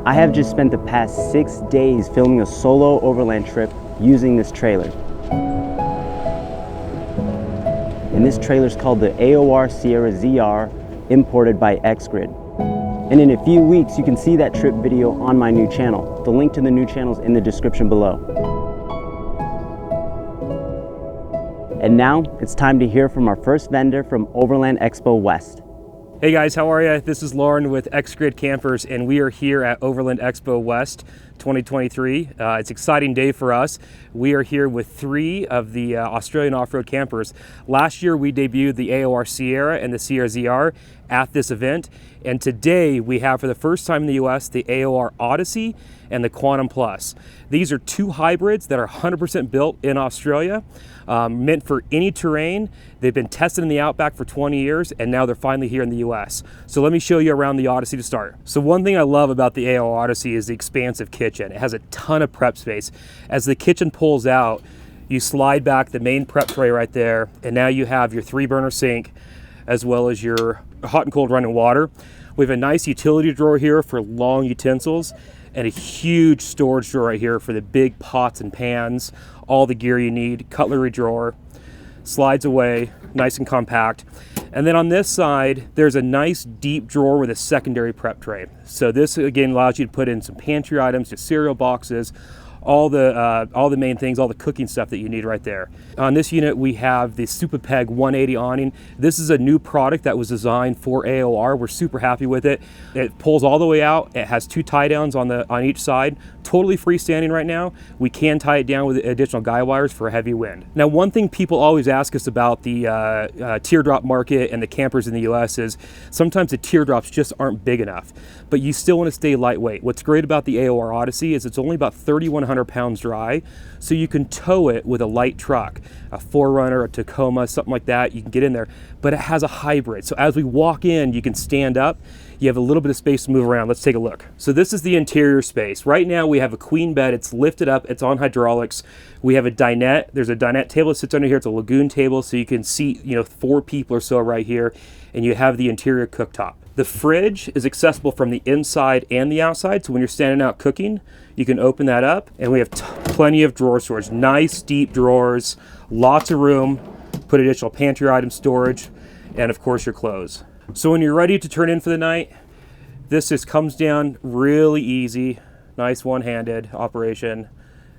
I have just spent the past 6 days filming a solo overland trip using this trailer. And this trailer is called the AOR Sierra ZR, imported by XGrid. And in a few weeks, you can see that trip video on my new channel. The link to the new channel is in the description below. And now it's time to hear from our first vendor from Overland Expo West. Hey guys, how are you? This is Lauren with xgridcampers, and we are here at Overland Expo West 2023. It's an exciting day for us. We are here with 3 of the Australian off-road campers. Last year we debuted the AOR Sierra and the Sierra ZR at this event, and today we have for the first time in the US the AOR Odyssey and the Quantum Plus. These are 2 hybrids that are 100% built in Australia, meant for any terrain. They've been tested in the Outback for 20 years, and now they're finally here in the US. So let me show you around the Odyssey to start. So one thing I love about the AOR Odyssey is the expansive kitchen. It has a ton of prep space. As the kitchen pulls out, you slide back the main prep tray right there, and now you have your 3-burner sink, as well as your hot and cold running water. We have a nice utility drawer here for long utensils, and a huge storage drawer right here for the big pots and pans, all the gear you need. Cutlery drawer, slides away, nice and compact. And then on this side, there's a nice deep drawer with a secondary prep tray. So this again allows you to put in some pantry items, just cereal boxes, all the main things, all the cooking stuff that you need right there. On this unit, we have the SuperPeg 180 awning. This is a new product that was designed for AOR. We're super happy with it. It pulls all the way out. It has 2 tie downs on each side. Totally freestanding right now. We can tie it down with additional guy wires for a heavy wind. Now, one thing people always ask us about the teardrop market and the campers in the US is sometimes the teardrops just aren't big enough, but you still want to stay lightweight. What's great about the AOR Odyssey is it's only about 3,100 pounds dry, so you can tow it with a light truck, a 4Runner, a Tacoma, something like that. You can get in there, but it has a hybrid. So as we walk in, you can stand up. You have a little bit of space to move around. Let's take a look. So this is the interior space. Right now we have a queen bed. It's lifted up. It's on hydraulics. We have a dinette. There's a dinette table that sits under here. It's a lagoon table, so you can seat 4 people or so right here, and you have the interior cooktop. The fridge is accessible from the inside and the outside, so when you're standing out cooking, you can open that up, and we have plenty of drawer storage. Nice deep drawers, lots of room, put additional pantry item storage, and of course your clothes. So when you're ready to turn in for the night, this just comes down really easy, nice one-handed operation,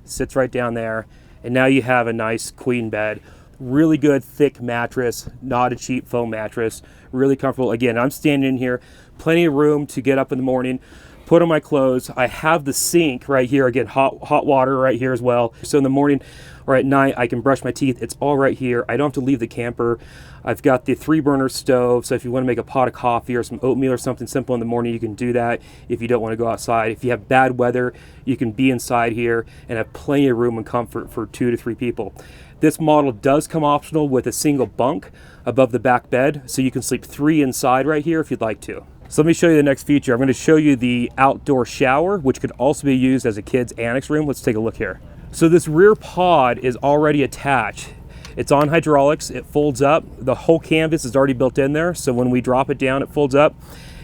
sits right down there, and now you have a nice queen bed. Really good thick mattress, not a cheap foam mattress, really comfortable. Again, I'm standing in here, plenty of room to get up in the morning, put on my clothes. I have the sink right here, again, hot water right here as well. So in the morning or at night, I can brush my teeth. It's all right here. I don't have to leave the camper. I've got the 3-burner stove, so if you want to make a pot of coffee or some oatmeal or something simple in the morning, you can do that if you don't want to go outside. If you have bad weather, you can be inside here and have plenty of room and comfort for 2 to 3 people. This model does come optional with a single bunk above the back bed, so you can sleep 3 inside right here if you'd like to. So let me show you the next feature. I'm going to show you the outdoor shower, which could also be used as a kid's annex room. Let's take a look here. So this rear pod is already attached. It's on hydraulics, it folds up. The whole canvas is already built in there, so when we drop it down, it folds up.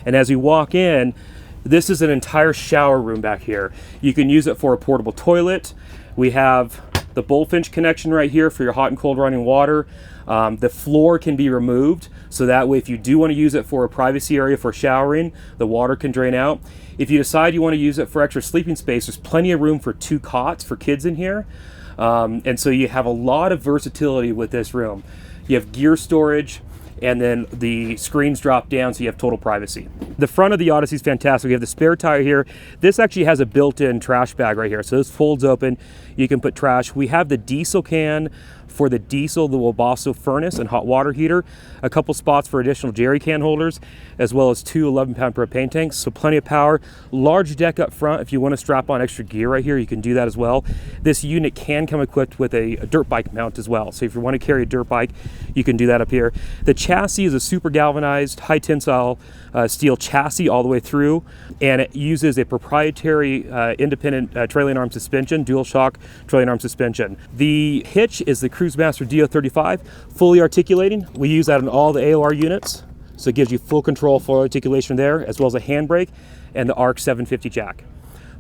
And as we walk in, this is an entire shower room back here. You can use it for a portable toilet. We have the bullfinch connection right here for your hot and cold running water. The floor can be removed, so that way if you do want to use it for a privacy area for showering, the water can drain out. If you decide you want to use it for extra sleeping space, there's plenty of room for 2 cots for kids in here. And so you have a lot of versatility with this room. You have gear storage, and then the screens drop down, so you have total privacy. The front of the Odyssey is fantastic. We have the spare tire here. This actually has a built-in trash bag right here, so this folds open. You can put trash. We have the diesel can for the diesel, the Wabasso furnace and hot water heater, a couple spots for additional jerry can holders, as well as 2 11-pound propane tanks, so plenty of power. Large deck up front. If you want to strap on extra gear right here, you can do that as well. This unit can come equipped with a dirt bike mount as well, so if you want to carry a dirt bike, you can do that up here. The chassis is a super galvanized, high tensile steel chassis all the way through, and it uses a proprietary independent trailing arm suspension, dual shock trailing arm suspension. The hitch is the CRUISEMASTER DO35, fully articulating. We use that on all the AOR units, so it gives you full control for articulation there, as well as a handbrake and the ARC 750 jack.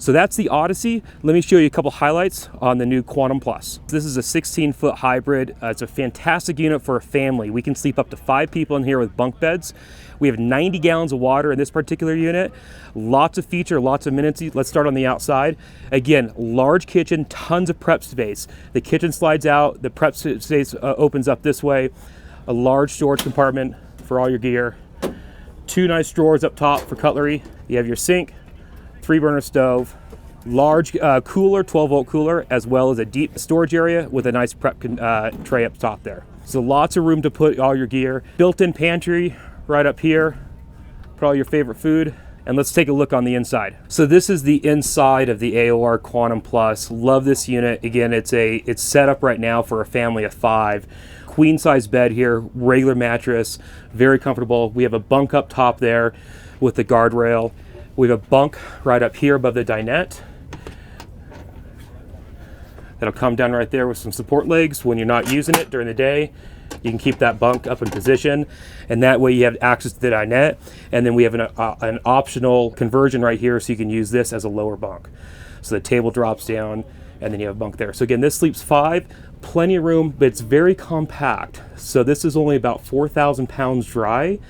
So that's the Odyssey. Let me show you a couple highlights on the new Quantum Plus. This is a 16-foot hybrid. It's a fantastic unit for a family. We can sleep up to 5 people in here with bunk beds. We have 90 gallons of water in this particular unit. Lots of feature, lots of amenities. Let's start on the outside. Again, large kitchen, tons of prep space. The kitchen slides out, the prep space opens up this way. A large storage compartment for all your gear. 2 nice drawers up top for cutlery. You have your sink, 3-burner stove, large cooler, 12-volt cooler, as well as a deep storage area with a nice prep tray up top there. So lots of room to put all your gear. Built-in pantry right up here, put all your favorite food. And let's take a look on the inside. So this is the inside of the AOR Quantum Plus. Love this unit. Again, it's set up right now for a family of 5. Queen size bed here, regular mattress, very comfortable. We have a bunk up top there with the guardrail. We have a bunk right up here above the dinette. That'll come down right there with some support legs. When you're not using it during the day, you can keep that bunk up in position, and that way you have access to the dinette. And then we have an optional conversion right here, so you can use this as a lower bunk. So the table drops down, and then you have a bunk there. So again, this sleeps 5, plenty of room, but it's very compact. So this is only about 4,000 pounds dry.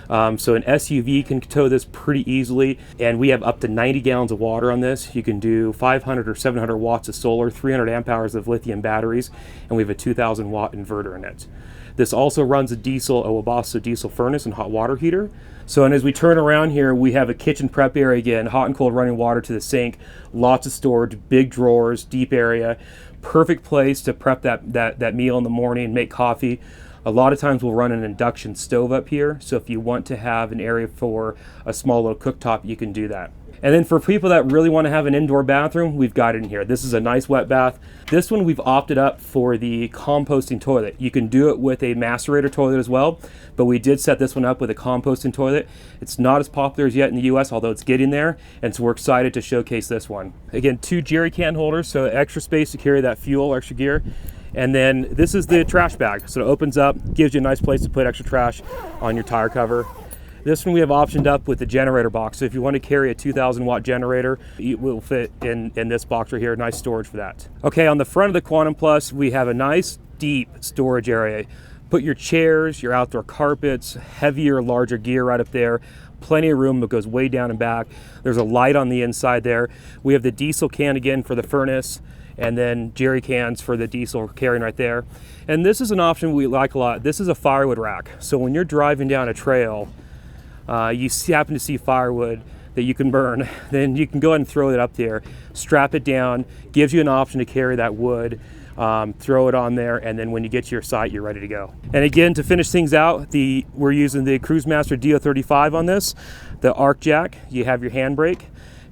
So an SUV can tow this pretty easily, and we have up to 90 gallons of water on this. You can do 500 or 700 watts of solar, 300 amp hours of lithium batteries, and we have a 2,000 watt inverter in it. This also runs a Webasto diesel furnace and hot water heater. So, and as we turn around here, we have a kitchen prep area again, hot and cold running water to the sink, lots of storage, big drawers, deep area, perfect place to prep that meal in the morning, make coffee. A lot of times we'll run an induction stove up here, so if you want to have an area for a small little cooktop, you can do that. And then for people that really want to have an indoor bathroom, we've got it in here. This is a nice wet bath. This one we've opted up for the composting toilet. You can do it with a macerator toilet as well, but we did set this one up with a composting toilet. It's not as popular as yet in the US, although it's getting there, and so we're excited to showcase this one. Again, 2 jerry can holders, so extra space to carry that fuel, extra gear. And then this is the trash bag. So it opens up, gives you a nice place to put extra trash on your tire cover. This one we have optioned up with the generator box. So if you want to carry a 2,000 watt generator, it will fit in this box right here. Nice storage for that. Okay, on the front of the Quantum Plus, we have a nice deep storage area. Put your chairs, your outdoor carpets, heavier, larger gear right up there. Plenty of room that goes way down and back. There's a light on the inside there. We have the diesel can again for the furnace, and then jerry cans for the diesel carrying right there. And this is an option we like a lot. This is a firewood rack. So when you're driving down a trail, you happen to see firewood that you can burn, then you can go ahead and throw it up there, strap it down, gives you an option to carry that wood, throw it on there, and then when you get to your site, you're ready to go. And again, to finish things out, we're using the CruiseMaster DO35 on this, the arc jack, you have your handbrake,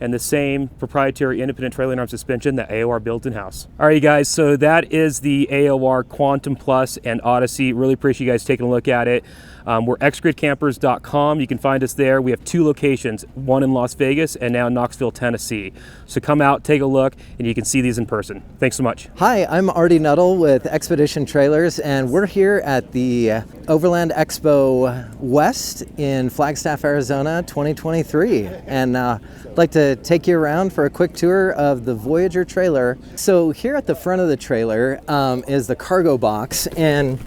and the same proprietary independent trailer arm suspension that AOR built in-house. All right, you guys, so that is the AOR Quantum Plus and Odyssey. Really appreciate you guys taking a look at it. We're xgridcampers.com. You can find us there. We have 2 locations, one in Las Vegas and now Knoxville, Tennessee. So come out, take a look, and you can see these in person. Thanks so much. Hi, I'm Artie Nuttall with XpeditionTrailers, and we're here at the Overland Expo West in Flagstaff, Arizona 2023. And I'd like to take you around for a quick tour of the Voyager trailer. So here at the front of the trailer is the cargo box, and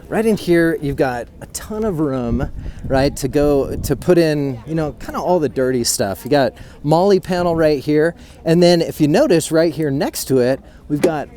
right in here, you've got a ton of room, right, to put in, you know, kind of all the dirty stuff. You got MOLLE panel right here, and then if you notice right here next to it, we've got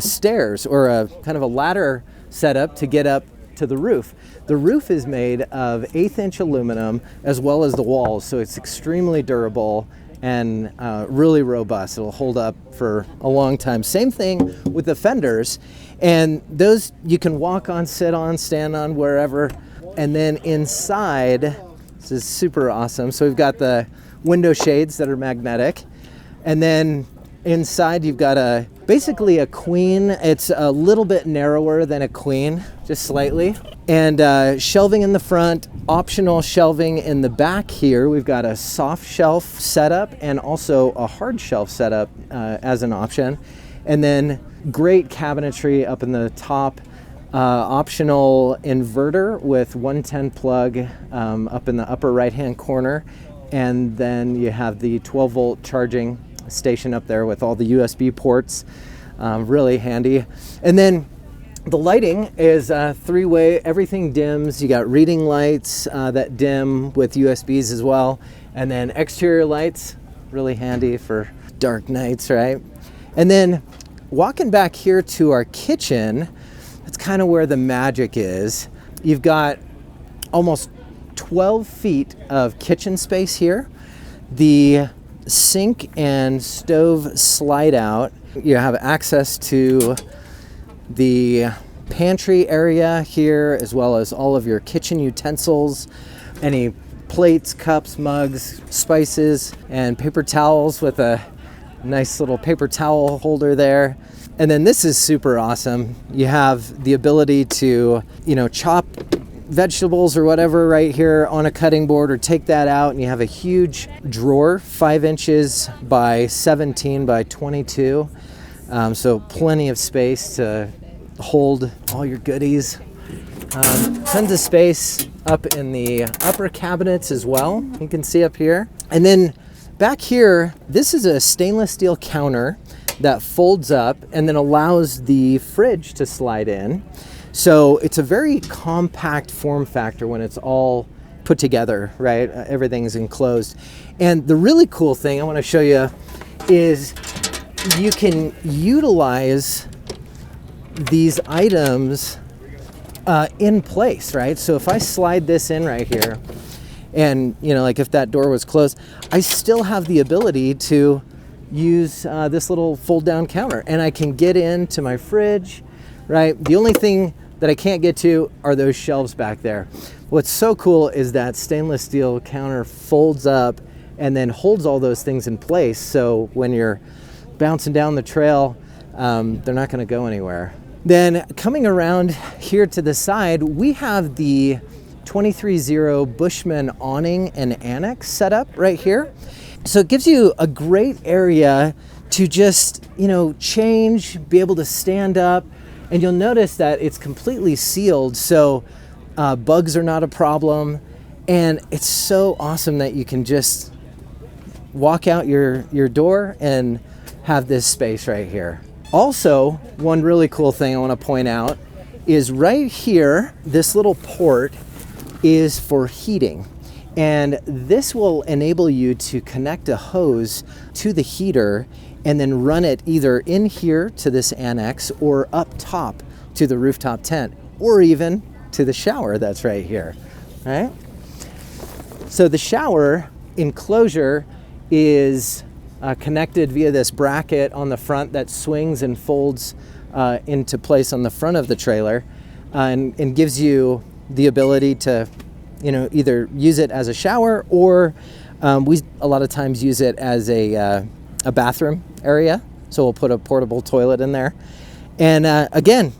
stairs or a kind of a ladder set up to get up to the roof. The roof is made of 1/8" aluminum as well as the walls, so it's extremely durable and really robust. It'll hold up for a long time. Same thing with the fenders, and those you can walk on, sit on, stand on, wherever. And then inside, this is super awesome. So we've got the window shades that are magnetic, and then inside you've got basically a queen. It's a little bit narrower than a queen, just slightly. And shelving in the front, optional shelving in the back here. We've got a soft shelf setup and also a hard shelf setup as an option. And then great cabinetry up in the top, optional inverter with 110 plug up in the upper right hand corner. And then you have the 12-volt charging station up there with all the USB ports, really handy. And then the lighting is three-way, everything dims. You got reading lights that dim with USBs as well. And then exterior lights, really handy for dark nights, right? And then walking back here to our kitchen, that's kind of where the magic is. You've got almost 12 feet of kitchen space here. The sink and stove slide out. You have access to the pantry area here, as well as all of your kitchen utensils, any plates, cups, mugs, spices, and paper towels with a nice little paper towel holder there. And then this is super awesome. You have the ability to, chop vegetables or whatever right here on a cutting board, or take that out, and you have a huge drawer, 5 inches by 17 by 22. So plenty of space to hold all your goodies. Tons of space up in the upper cabinets as well, you can see up here. And then back here, this is a stainless steel counter that folds up and then allows the fridge to slide in. So it's a very compact form factor when it's all put together, right? Everything's enclosed. And the really cool thing I want to show you is you can utilize these items in place, right? So if I slide this in right here, and like if that door was closed, I still have the ability to use this little fold down counter, and I can get into my fridge, right? The only thing that I can't get to are those shelves back there. What's so cool is that stainless steel counter folds up and then holds all those things in place, so when you're bouncing down the trail, they're not going to go anywhere. Then coming around here to the side, we have the 23-0 Bushman awning and annex set up right here. So it gives you a great area to just, change, be able to stand up. And you'll notice that it's completely sealed, so bugs are not a problem. And it's so awesome that you can just walk out your door and have this space right here. Also, one really cool thing I want to point out is right here, this little port is for heating. And this will enable you to connect a hose to the heater and then run it either in here to this annex or up top to the rooftop tent, or even to the shower that's right here, right? So the shower enclosure is connected via this bracket on the front that swings and folds into place on the front of the trailer, and gives you the ability to either use it as a shower, or we a lot of times use it as a bathroom area. So we'll put a portable toilet in there. And again,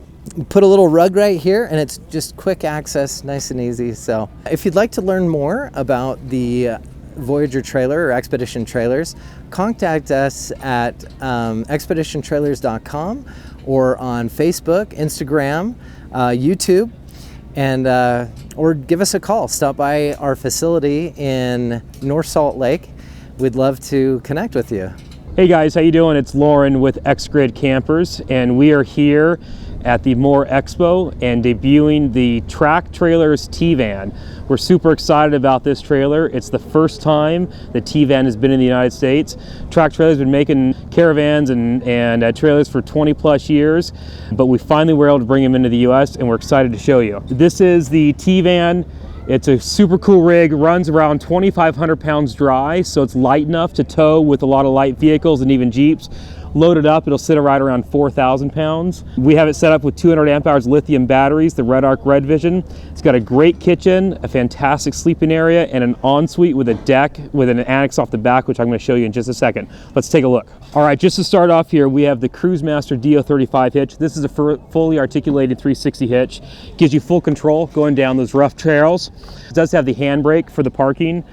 put a little rug right here, and it's just quick access, nice and easy. So if you'd like to learn more about the Voyager trailer or Expedition Trailers, contact us at xpeditiontrailers.com or on Facebook, Instagram, YouTube, and or give us a call. Stop by our facility in North Salt Lake. We'd love to connect with you. Hey guys, how you doing? It's Lauren with xgridcampers, and we are here at the More Expo and debuting the TrackTrailers T-Van. We're super excited about this trailer. It's the first time the T-Van has been in the United States. TrackTrailers has been making caravans and trailers for 20 plus years, but we finally were able to bring them into the US, and we're excited to show you. This is the T-Van. It's a super cool rig, runs around 2,500 pounds dry, so it's light enough to tow with a lot of light vehicles and even Jeeps. Loaded up, it'll sit right around 4,000 pounds. We have it set up with 200 amp hours lithium batteries, the Red Arc Red Vision. It's got a great kitchen, a fantastic sleeping area, and an ensuite with a deck with an annex off the back, which I'm going to show you in just a second. Let's take a look. All right, just to start off here, we have the CruiseMaster DO35 hitch. This is a fully articulated 360 hitch. Gives you full control going down those rough trails. It does have the handbrake for the parking.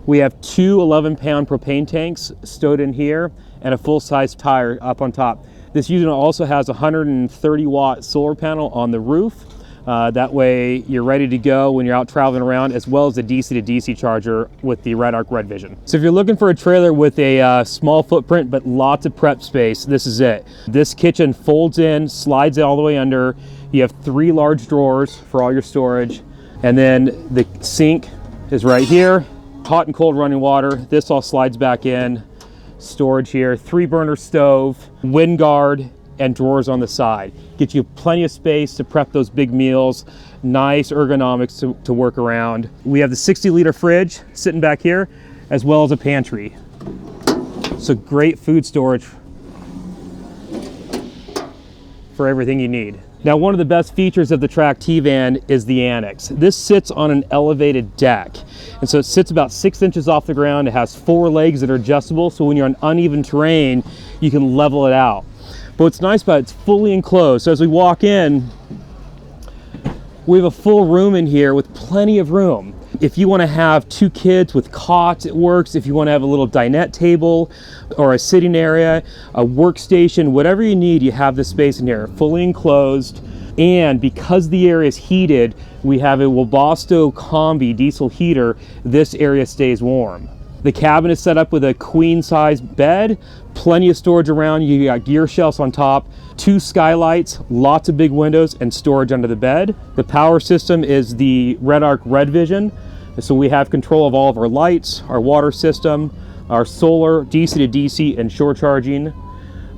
We have two 11-pound propane tanks stowed in here and a full-size tire up on top. This unit also has a 130-watt solar panel on the roof. That way you're ready to go when you're out traveling around, as well as the DC to DC charger with the Red Arc Red Vision. So if you're looking for a trailer with a small footprint but lots of prep space, this is it. This kitchen folds in, slides all the way under. You have 3 large drawers for all your storage. And then the sink is right here. Hot and cold running water. This all slides back in. Storage here, 3-burner stove, wind guard, and drawers on the side. Get you plenty of space to prep those big meals, nice ergonomics to work around. We have the 60-liter fridge sitting back here, as well as a pantry. So great food storage for everything you need. Now, one of the best features of the Track T-Van is the annex. This sits on an elevated deck. And so it sits about 6 inches off the ground. It has 4 legs that are adjustable. So when you're on uneven terrain, you can level it out. But what's nice about it, it's fully enclosed. So as we walk in, we have a full room in here with plenty of room. If you want to have 2 kids with cots, it works. If you want to have a little dinette table or a sitting area, a workstation, whatever you need, you have this space in here, fully enclosed. And because the area is heated, we have a Webasto Combi diesel heater. This area stays warm. The cabin is set up with a queen size bed, plenty of storage around. You got gear shelves on top, 2 skylights, lots of big windows, and storage under the bed. The power system is the Red Arc Red Vision. So we have control of all of our lights, our water system, our solar, DC to DC, and shore charging.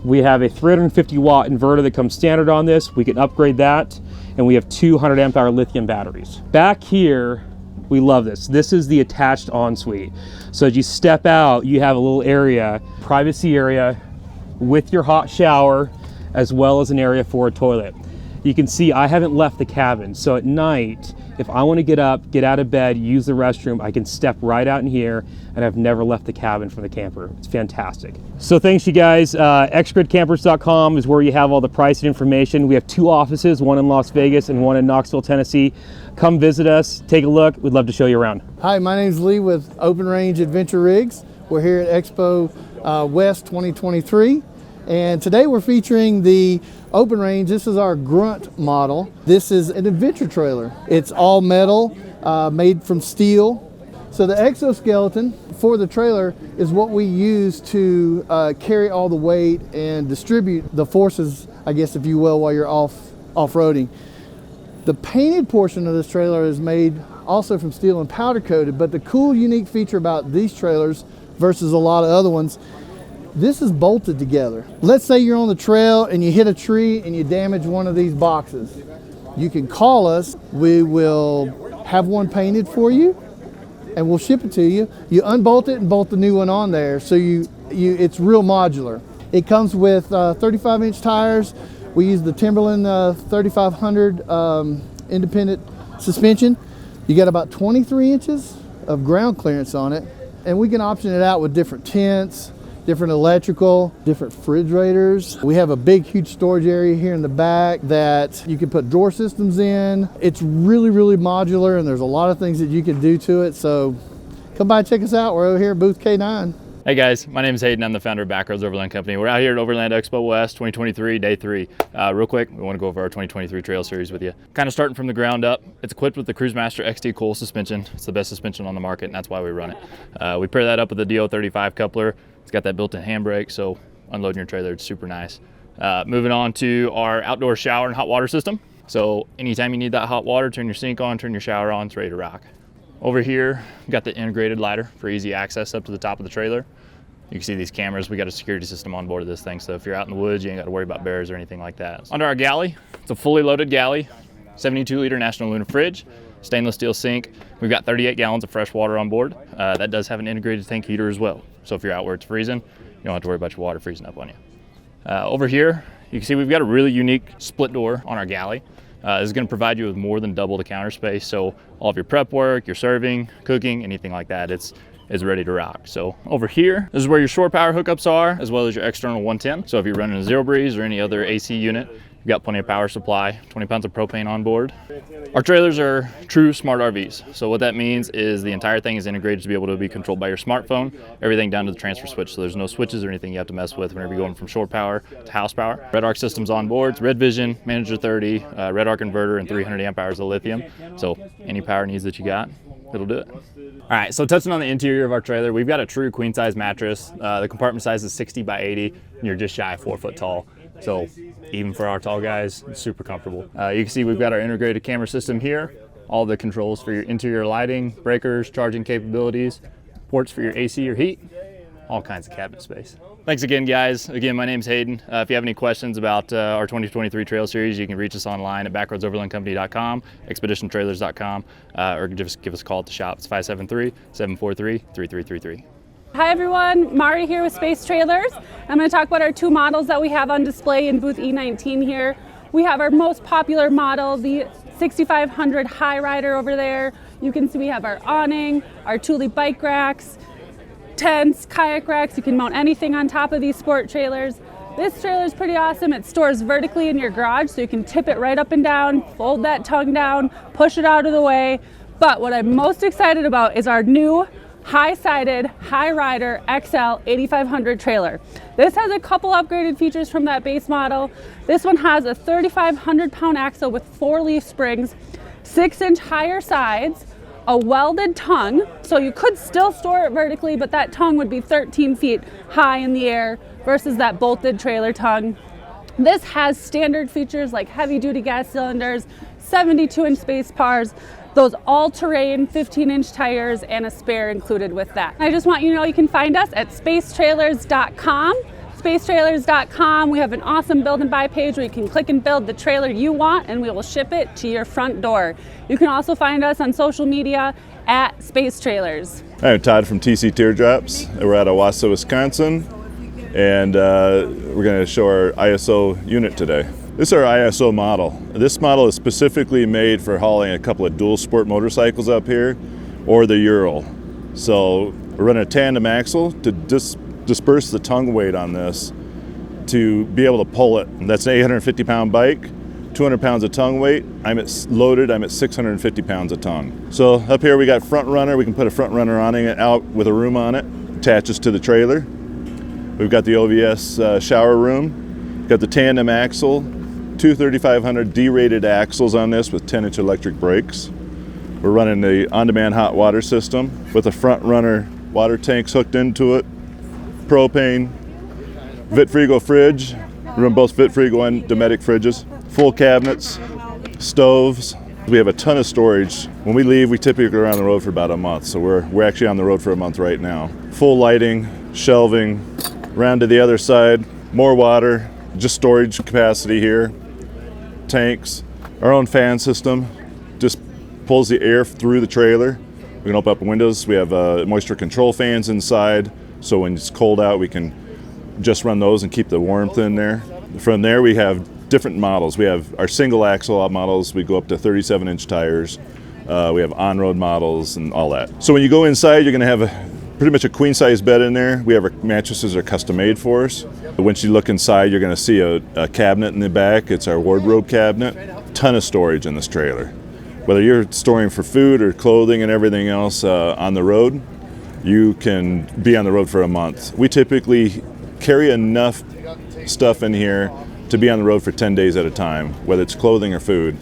We have a 350 watt inverter that comes standard on this. We can upgrade that. And we have 200 amp hour lithium batteries. Back here, we love this. This is the attached ensuite. So as you step out, you have a little area, privacy area with your hot shower, as well as an area for a toilet. You can see I haven't left the cabin. So at night, if I want to get up, get out of bed, use the restroom, I can step right out in here, and I've never left the cabin from the camper. It's fantastic. So thanks you guys. xgridcampers.com is where you have all the pricing information. We have 2 offices, one in Las Vegas and one in Knoxville, Tennessee. Come visit us, take a look. We'd love to show you around. Hi, my name's Lee with Open Range Adventure Rigs. We're here at Expo West 2023. And today we're featuring the Open Range. This is our Grunt model. This is an adventure trailer. It's all metal, made from steel. So the exoskeleton for the trailer is what we use to carry all the weight and distribute the forces, I guess, if you will, while you're off-roading. The painted portion of this trailer is made also from steel and powder coated, but the cool, unique feature about these trailers versus a lot of other ones, this is bolted together. Let's say you're on the trail and you hit a tree and you damage one of these boxes. You can call us. We will have one painted for you and we'll ship it to you. You unbolt it and bolt the new one on there. So it's real modular. It comes with 35-inch tires. We use the Timberland 3500 independent suspension. You got about 23 inches of ground clearance on it, and we can option it out with different tents, different electrical, different refrigerators. We have a big, huge storage area here in the back that you can put drawer systems in. It's really, really modular, and there's a lot of things that you can do to it. So come by and check us out. We're over here at booth K9. Hey guys, my name is Hayden. I'm the founder of Backroads Overland Company. We're out here at Overland Expo West 2023, day 3. Real quick, we want to go over our 2023 trail series with you. Kind of starting from the ground up, it's equipped with the CruiseMaster XT coil suspension. It's the best suspension on the market, and that's why we run it. We pair that up with the DO35 coupler. It's got that built-in handbrake, so unloading your trailer, it's super nice. Moving on to our outdoor shower and hot water system. So anytime you need that hot water, turn your sink on, turn your shower on, it's ready to rock. Over here, we've got the integrated ladder for easy access up to the top of the trailer. You can see these cameras. We got a security system on board of this thing, so if you're out in the woods, you ain't got to worry about bears or anything like that. Under our galley, it's a fully loaded galley, 72-liter National Luna fridge, stainless steel sink. We've got 38 gallons of fresh water on board. That does have an integrated tank heater as well. So if you're out where it's freezing, you don't have to worry about your water freezing up on you. Over here, you can see we've got a really unique split door on our galley. This is going to provide you with more than double the counter space, so all of your prep work, your serving, cooking, anything like that, it's ready to rock. So over here, this is where your shore power hookups are, as well as your external 110. So if you're running a Zero Breeze or any other AC unit, you're We got plenty of power supply, 20 pounds of propane on board. Our trailers are true smart RVs. So what that means is the entire thing is integrated to be able to be controlled by your smartphone, everything down to the transfer switch. So there's no switches or anything you have to mess with whenever you're going from shore power to house power. Red Arc systems on board, Red Vision, Manager 30, Red Arc inverter, and 300 amp hours of lithium. So any power needs that you got, it'll do it. All right, so touching on the interior of our trailer, we've got a true queen size mattress. The compartment size is 60 by 80, and you're just shy of 4 foot tall. So even for our tall guys, it's super comfortable. You can see we've got our integrated camera system here, all the controls for your interior lighting, breakers, charging capabilities, ports for your AC or heat, all kinds of cabinet space. Thanks again, guys. Again, my name's Hayden. If you have any questions about our 2023 trail series, you can reach us online at backroadsoverlandcompany.com, xpeditiontrailers.com, or just give us a call at the shop. It's 573-743-3333. Hi everyone, Mari here with Space Trailers. I'm going to talk about our 2 models that we have on display in booth E19 here. We have our most popular model, the 6500 High Rider over there. You can see we have our awning, our Thule bike racks, tents, kayak racks. You can mount anything on top of these sport trailers. This trailer is pretty awesome. It stores vertically in your garage, so you can tip it right up and down, fold that tongue down, push it out of the way. But what I'm most excited about is our new high-sided, High Rider XL 8500 trailer. This has a couple upgraded features from that base model. This one has a 3,500 pound axle with 4 leaf springs, 6-inch higher sides, a welded tongue, so you could still store it vertically, but that tongue would be 13 feet high in the air versus that bolted trailer tongue. This has standard features like heavy-duty gas cylinders, 72-inch space bars, those all-terrain 15-inch tires, and a spare included with that. I just want you to know you can find us at spacetrailers.com. Spacetrailers.com, we have an awesome build and buy page where you can click and build the trailer you want and we will ship it to your front door. You can also find us on social media at Space Trailers. I'm Todd from TC Teardrops. We're out of Wausau, Wisconsin, and we're going to show our ISO unit today. This is our ISO model. This model is specifically made for hauling a couple of dual sport motorcycles up here or the Ural. So we're running a tandem axle to disperse the tongue weight on this to be able to pull it. And that's an 850 pound bike, 200 pounds of tongue weight. I'm at 650 pounds of tongue. So up here we got front runner. We can put a front runner on it out with a room on it, attaches to the trailer. We've got the OVS shower room, got the tandem axle, 2 3500 D-rated axles on this with 10-inch electric brakes. We're running the on-demand hot water system with a front runner water tanks hooked into it, propane, Vitfrigo fridge. We run both Vitfrigo and Dometic fridges, full cabinets, stoves. We have a ton of storage. When we leave, we typically are on the road for about a month, so we're actually on the road for a month right now. Full lighting, shelving, round to the other side, more water, just storage capacity here, tanks, our own fan system, just pulls the air through the trailer. We can open up windows. We have moisture control fans inside, so when it's cold out, we can just run those and keep the warmth in there. From there, we have different models. We have our single axle models. We go up to 37-inch tires. We have on-road models and all that. So when you go inside, you're going to have pretty much a queen-size bed in there. We have our mattresses are custom made for us. But once you look inside, you're going to see a cabinet in the back. It's our wardrobe cabinet. Ton of storage in this trailer. Whether you're storing for food or clothing and everything else on the road, you can be on the road for a month. We typically carry enough stuff in here to be on the road for 10 days at a time, whether it's clothing or food.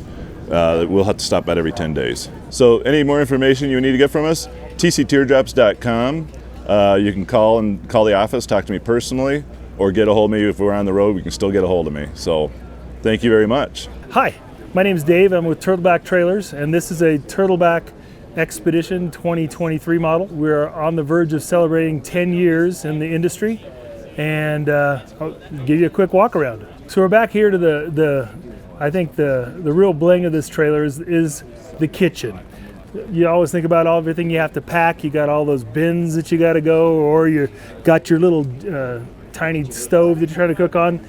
We'll have to stop about every 10 days. So any more information you need to get from us, tcteardropsllc.com. You can call the office, talk to me personally, or get a hold of me. If we're on the road, we can still get a hold of me. So thank you very much. Hi, my name is Dave. I'm with TurtlebackTrailers, and this is a Turtleback Expedition 2023 model. We're on the verge of celebrating 10 years in the industry, and I'll give you a quick walk around. So we're back here to I think the real bling of this trailer is the kitchen. You always think about everything you have to pack. You got all those bins that you got to go, or you got your little tiny stove that you're trying to cook on.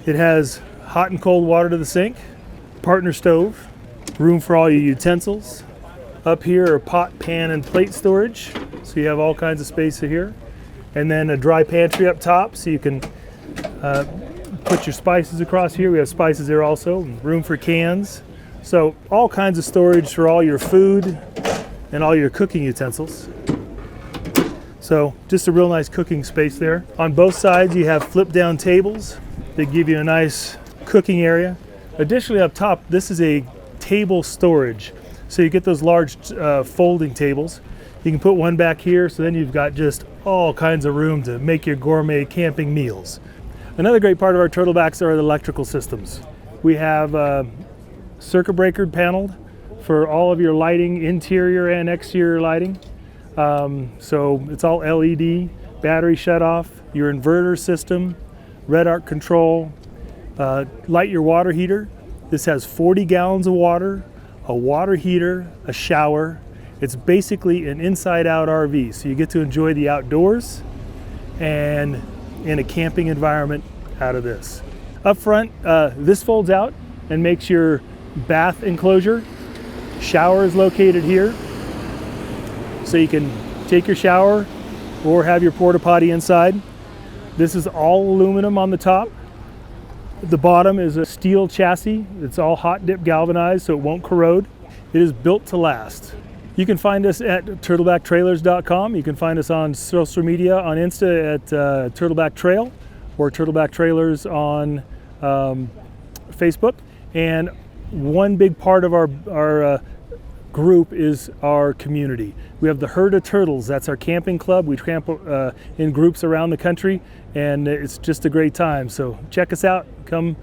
It has hot and cold water to the sink, partner stove, room for all your utensils. Up here are pot, pan, and plate storage, so you have all kinds of space here. And then a dry pantry up top, so you can put your spices across here. We have spices there also, room for cans. So all kinds of storage for all your food and all your cooking utensils. So just a real nice cooking space there. On both sides you have flip down tables that give you a nice cooking area. Additionally up top, this is a table storage. So you get those large folding tables. You can put one back here, so then you've got just all kinds of room to make your gourmet camping meals. Another great part of our turtlebacks are the electrical systems. We have circuit breaker paneled for all of your lighting, interior and exterior lighting. So it's all LED, battery shut off, your inverter system, red arc control, light your water heater. This has 40 gallons of water, a water heater, a shower. It's basically an inside-out RV, so you get to enjoy the outdoors and in a camping environment out of this. Up front, this folds out and makes your bath enclosure. Shower is located here, so you can take your shower or have your porta potty inside. This is all aluminum on the top. The bottom is a steel chassis. It's all hot dip galvanized, so it won't corrode. It is built to last. You can find us at TurtlebackTrailers.com. You can find us on social media, on Insta at TurtlebackTrail or TurtlebackTrailers on Facebook. And one big part of our group is our community. We have the Herd of Turtles. That's our camping club. We camp in groups around the country, and it's just a great time. So check us out. Come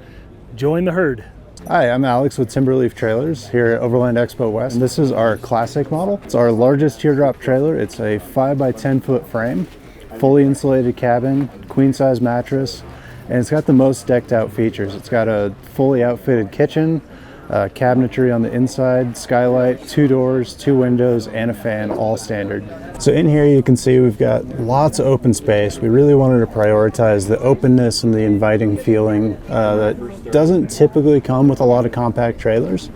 join the herd. Hi, I'm Alex with TimberleafTrailers here at Overland Expo West. This is our classic model. It's our largest teardrop trailer. It's a 5 by 10 foot frame, fully insulated cabin, queen size mattress, and it's got the most decked out features. It's got a fully outfitted kitchen, cabinetry on the inside, skylight, 2 doors, 2 windows, and a fan, all standard. So in here you can see we've got lots of open space. We really wanted to prioritize the openness and the inviting feeling that doesn't typically come with a lot of compact trailers.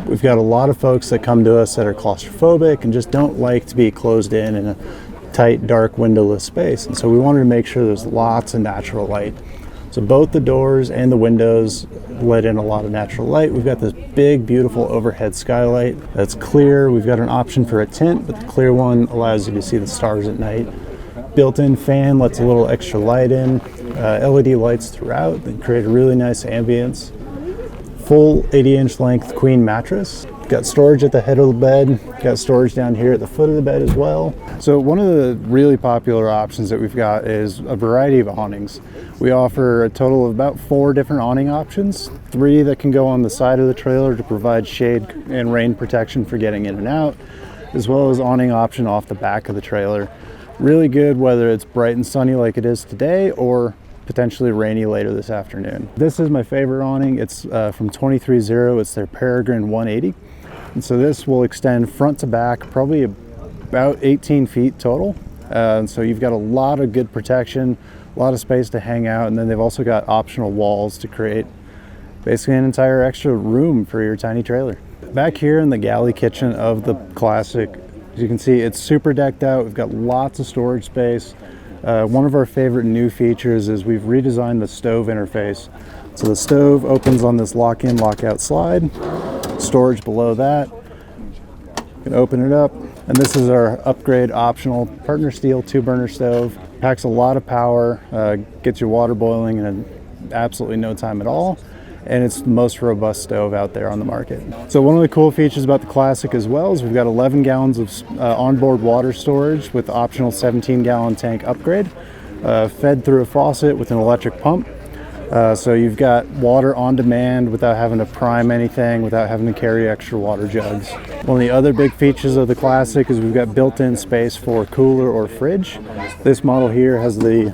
We've got a lot of folks that come to us that are claustrophobic and just don't like to be closed in a tight, dark, windowless space. And so we wanted to make sure there's lots of natural light. So both the doors and the windows let in a lot of natural light. We've got this big, beautiful overhead skylight that's clear. We've got an option for a tint, but the clear one allows you to see the stars at night. Built-in fan lets a little extra light in. LED lights throughout that create a really nice ambience. Full 80-inch length queen mattress. Got storage at the head of the bed, got storage down here at the foot of the bed as well. So one of the really popular options that we've got is a variety of awnings. We offer a total of about 4 different awning options, 3 that can go on the side of the trailer to provide shade and rain protection for getting in and out, as well as awning option off the back of the trailer. Really good whether it's bright and sunny like it is today or potentially rainy later this afternoon. This is my favorite awning. It's from 23Zero. It's their Peregrine 180. And so this will extend front to back, probably about 18 feet total. And so you've got a lot of good protection, a lot of space to hang out, and then they've also got optional walls to create basically an entire extra room for your tiny trailer. Back here in the galley kitchen of the Classic, as you can see, it's super decked out. We've got lots of storage space. One of our favorite new features is we've redesigned the stove interface. So the stove opens on this lock-in, lock-out slide. Storage below that. You can open it up. And this is our upgrade optional partner steel 2-burner stove. Packs a lot of power, gets your water boiling in absolutely no time at all. And it's the most robust stove out there on the market. So one of the cool features about the Classic as well is we've got 11 gallons of onboard water storage with optional 17-gallon tank upgrade, fed through a faucet with an electric pump. So you've got water on demand without having to prime anything, without having to carry extra water jugs. One of the other big features of the Classic is we've got built-in space for cooler or fridge. This model here has the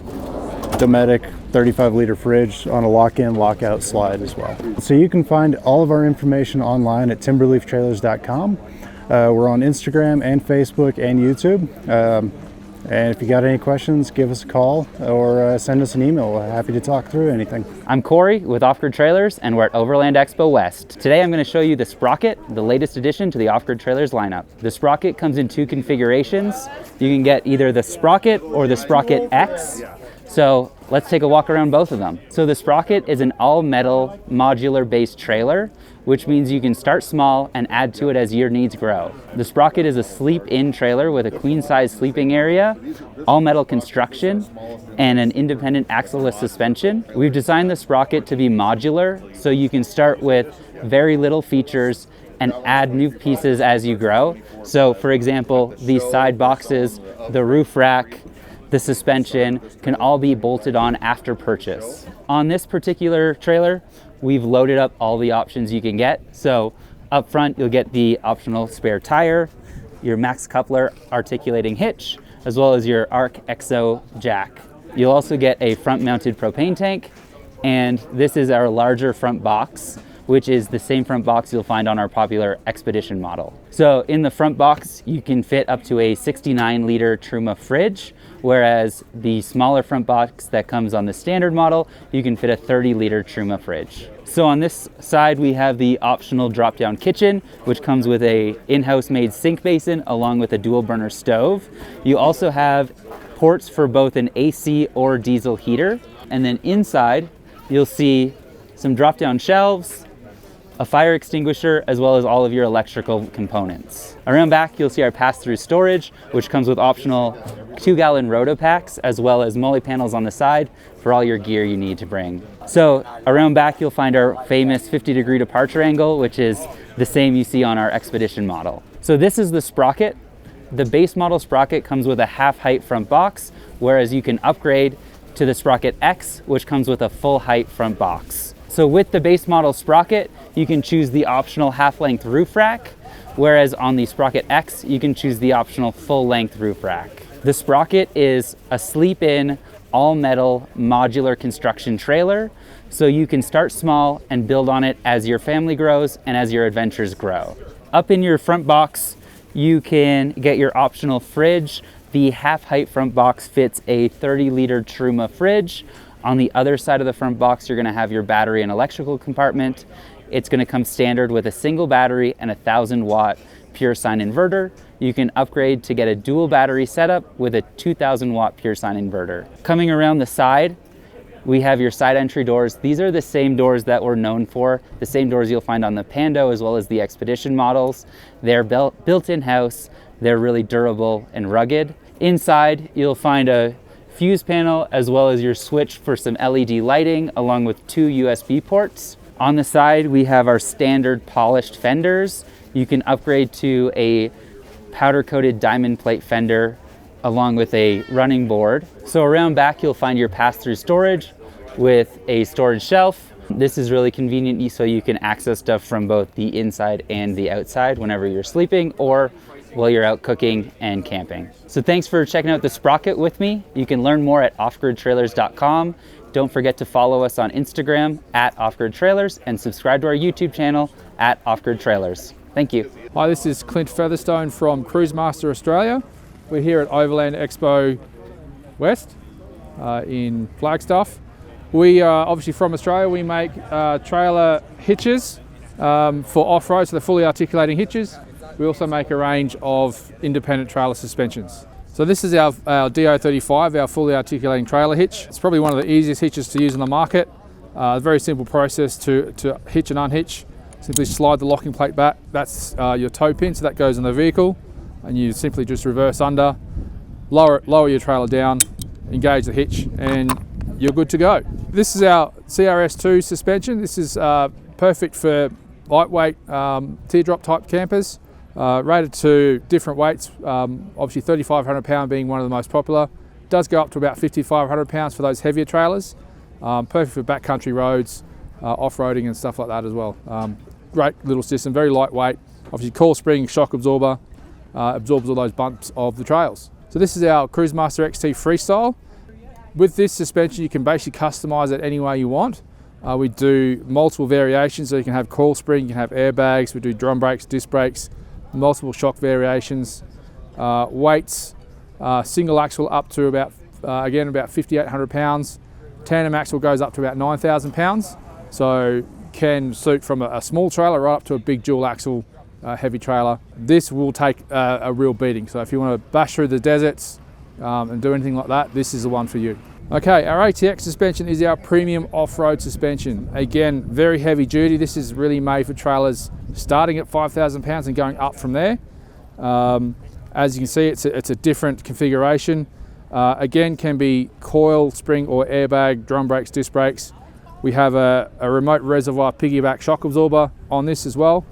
Dometic 35-liter fridge on a lock-in, lock-out slide as well. So you can find all of our information online at TimberleafTrailers.com. We're on Instagram and Facebook and YouTube. And if you got any questions, give us a call or send us an email. We're happy to talk through anything. I'm Corey with OffGridTrailers, and we're at Overland Expo West. Today I'm going to show you the Sprocket, the latest addition to the OffGridTrailers lineup. The Sprocket comes in 2 configurations. You can get either the Sprocket or the Sprocket X. So Let's take a walk around both of them. So the Sprocket is an all-metal modular based trailer, which means you can start small and add to it as your needs grow. The Sprocket is a sleep-in trailer with a queen-size sleeping area, all-metal construction, and an independent axle-less suspension. We've designed the Sprocket to be modular, so you can start with very little features and add new pieces as you grow. So for example, these side boxes, the roof rack, the suspension can all be bolted on after purchase. On this particular trailer, we've loaded up all the options you can get. So up front, you'll get the optional spare tire, your max coupler articulating hitch, as well as your ARC EXO jack. You'll also get a front mounted propane tank, and this is our larger front box, which is the same front box you'll find on our popular Expedition model. So in the front box, you can fit up to a 69-liter Truma fridge, whereas the smaller front box that comes on the standard model, you can fit a 30-liter Truma fridge. So on this side, we have the optional drop-down kitchen, which comes with a in-house made sink basin along with a dual burner stove. You also have ports for both an AC or diesel heater. And then inside, you'll see some drop-down shelves, a fire extinguisher, as well as all of your electrical components. Around back, you'll see our pass-through storage, which comes with optional 2-gallon roto packs, as well as multi panels on the side for all your gear you need to bring. So around back, you'll find our famous 50-degree departure angle, which is the same you see on our Expedition model. So this is the Sprocket. The base model Sprocket comes with a half-height front box, whereas you can upgrade to the Sprocket X, which comes with a full-height front box. So with the base model Sprocket, you can choose the optional half-length roof rack, whereas on the Sprocket X, you can choose the optional full-length roof rack. The Sprocket is a sleep-in, all-metal, modular construction trailer, so you can start small and build on it as your family grows and as your adventures grow. Up in your front box, you can get your optional fridge. The half-height front box fits a 30-liter Truma fridge. On the other side of the front box, you're gonna have your battery and electrical compartment. It's gonna come standard with a single battery and a 1,000-watt pure sine inverter. You can upgrade to get a dual battery setup with a 2,000-watt pure sine inverter. Coming around the side, we have your side entry doors. These are the same doors that we're known for, the same doors you'll find on the Pando as well as the Expedition models. They're built in-house, they're really durable and rugged. Inside, you'll find a fuse panel as well as your switch for some LED lighting along with 2 USB ports. On the side, we have our standard polished fenders. You can upgrade to a powder-coated diamond plate fender along with a running board. So around back, you'll find your pass-through storage with a storage shelf. This is really convenient so you can access stuff from both the inside and the outside whenever you're sleeping or while you're out cooking and camping. So thanks for checking out the Sprocket with me. You can learn more at offgridtrailers.com. Don't forget to follow us on Instagram at offgridtrailers and subscribe to our YouTube channel at offgridtrailers. Thank you. Hi, this is Clint Featherstone from CruiseMaster Australia. We're here at Overland Expo West in Flagstaff. We are obviously from Australia. We make trailer hitches for off-road, so they're fully articulating hitches. We also make a range of independent trailer suspensions. So this is our DO35, our fully articulating trailer hitch. It's probably one of the easiest hitches to use on the market. A very simple process to hitch and unhitch. Simply slide the locking plate back. That's your tow pin, so that goes in the vehicle. And you simply just reverse under, lower your trailer down, engage the hitch, and you're good to go. This is our CRS2 suspension. This is perfect for lightweight teardrop type campers. Rated to different weights, obviously 3,500 pound being one of the most popular. It does go up to about 5,500 pounds for those heavier trailers. Perfect for backcountry roads, off-roading and stuff like that as well. Great little system, very lightweight. Obviously coil spring shock absorber, absorbs all those bumps of the trails. So this is our CruiseMaster XT Freestyle. With this suspension, you can basically customize it any way you want. We do multiple variations, so you can have coil spring, you can have airbags, we do drum brakes, disc brakes, multiple shock variations, weights, single axle up to about, again, about 5,800 pounds. Tandem axle goes up to about 9,000 pounds. So can suit from a small trailer right up to a big dual axle heavy trailer. This will take a real beating. So if you want to bash through the deserts and do anything like that, this is the one for you. Okay, our ATX suspension is our premium off-road suspension. Again, very heavy duty. This is really made for trailers starting at 5,000 pounds and going up from there. As you can see, it's a different configuration. Again, can be coil, spring or airbag, drum brakes, disc brakes. We have a remote reservoir piggyback shock absorber on this as well.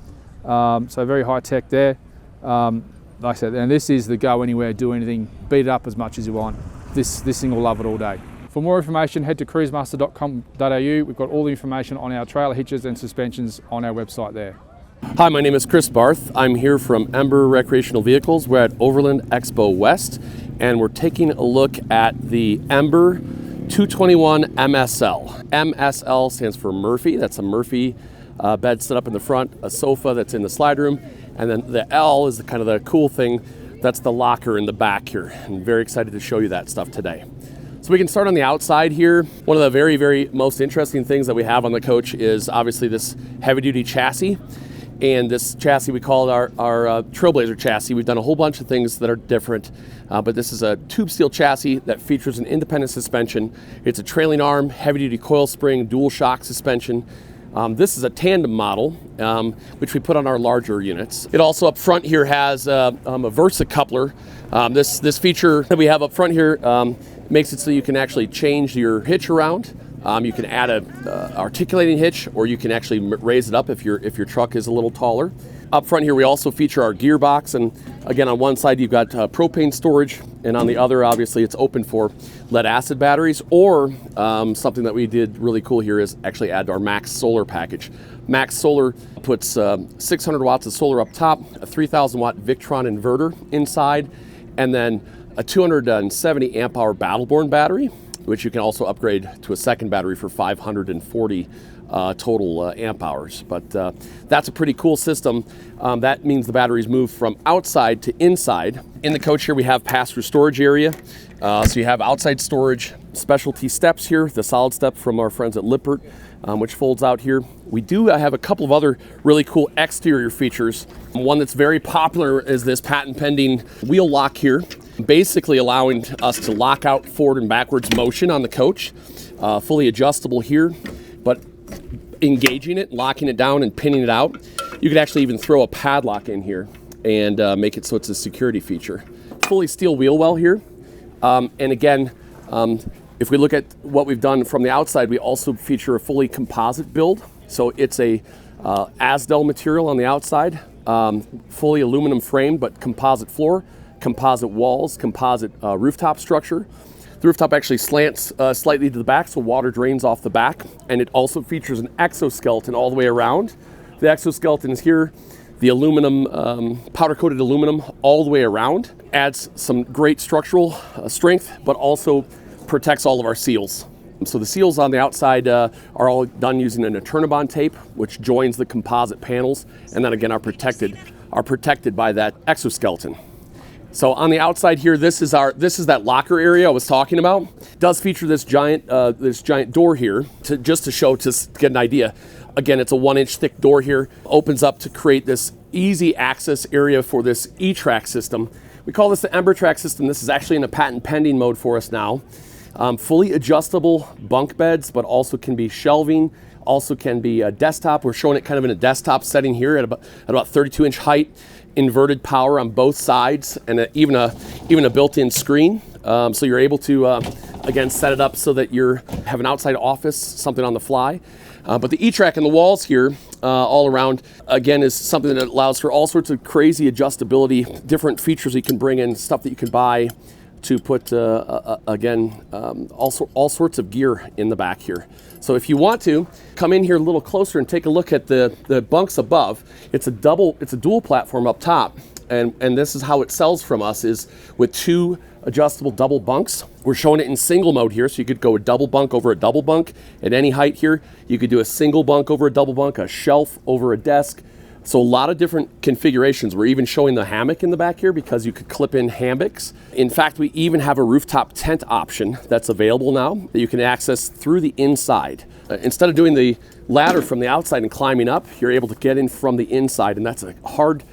So very high tech there. Like I said, and this is the go anywhere, do anything, beat it up as much as you want. This thing will love it all day. For more information, head to cruisemaster.com.au. We've got all the information on our trailer hitches and suspensions on our website there. Hi, my name is Chris Barth. I'm here from Ember Recreational Vehicles. We're at Overland Expo West, and we're taking a look at the Ember 221 MSL. MSL stands for Murphy. That's a Murphy bed set up in the front, a sofa that's in the slide room, and then the L is kind of the cool thing. That's the locker in the back here. I'm very excited to show you that stuff today. So we can start on the outside here. One of the very, very most interesting things that we have on the coach is obviously this heavy-duty chassis. And this chassis, we call it our Trailblazer chassis. We've done a whole bunch of things that are different, but this is a tube steel chassis that features an independent suspension. It's a trailing arm, heavy-duty coil spring, dual shock suspension. This is a tandem model, which we put on our larger units. It also up front here has a Versa coupler. This feature that we have up front here makes it so you can actually change your hitch around. You can add a articulating hitch, or you can actually raise it up if your truck is a little taller. Up front here we also feature our gearbox, and again on one side you've got propane storage, and on the other obviously it's open for lead acid batteries, or something that we did really cool here is actually add our Max Solar package. Max Solar puts 600 watts of solar up top, a 3000 watt Victron inverter inside, and then a 270 amp hour Battleborn battery, which you can also upgrade to a second battery for 540 total amp hours. But that's a pretty cool system. That means the batteries move from outside to inside. In the coach here we have pass-through storage area. So you have outside storage, specialty steps here, the solid step from our friends at Lippert, which folds out here. We do have a couple of other really cool exterior features. One that's very popular is this patent pending wheel lock here, basically allowing us to lock out forward and backwards motion on the coach. Fully adjustable here, but engaging it, locking it down and pinning it out. You could actually even throw a padlock in here and make it so it's a security feature. Fully steel wheel well here. And again, if we look at what we've done from the outside, we also feature a fully composite build. So it's a Asdel material on the outside, fully aluminum frame, but composite floor, composite walls, composite rooftop structure. The rooftop actually slants slightly to the back, so water drains off the back, and it also features an exoskeleton all the way around. The exoskeleton is here, the aluminum, powder-coated aluminum all the way around. Adds some great structural strength, but also protects all of our seals. So the seals on the outside are all done using an Eternabond tape, which joins the composite panels, and then again are protected by that exoskeleton. So on the outside here, this is that locker area I was talking about. It does feature this giant door here to get an idea. Again, it's a 1-inch thick door here. Opens up to create this easy access area for this E-Track system. We call this the Ember Track system. This is actually in a patent pending mode for us now. Fully adjustable bunk beds, but also can be shelving. Also can be a desktop. We're showing it kind of in a desktop setting here at about 32-inch height. Inverted power on both sides, and even a built-in screen. So you're able to again set it up so that you have an outside office, something on the fly. But the E-Track in the walls here, all around, again, is something that allows for all sorts of crazy adjustability, different features you can bring in, stuff that you can buy to put all sorts of gear in the back here. So if you want to come in here a little closer and take a look at the bunks above, it's a dual platform up top, and this is how it sells from us, is with 2 adjustable double bunks. We're showing it in single mode here, so you could go a double bunk over a double bunk at any height here. You could do a single bunk over a double bunk, a shelf over a desk. So a lot of different configurations. We're even showing the hammock in the back here because you could clip in hammocks. In fact, we even have a rooftop tent option that's available now that you can access through the inside. Instead of doing the ladder from the outside and climbing up, you're able to get in from the inside, and that's a hard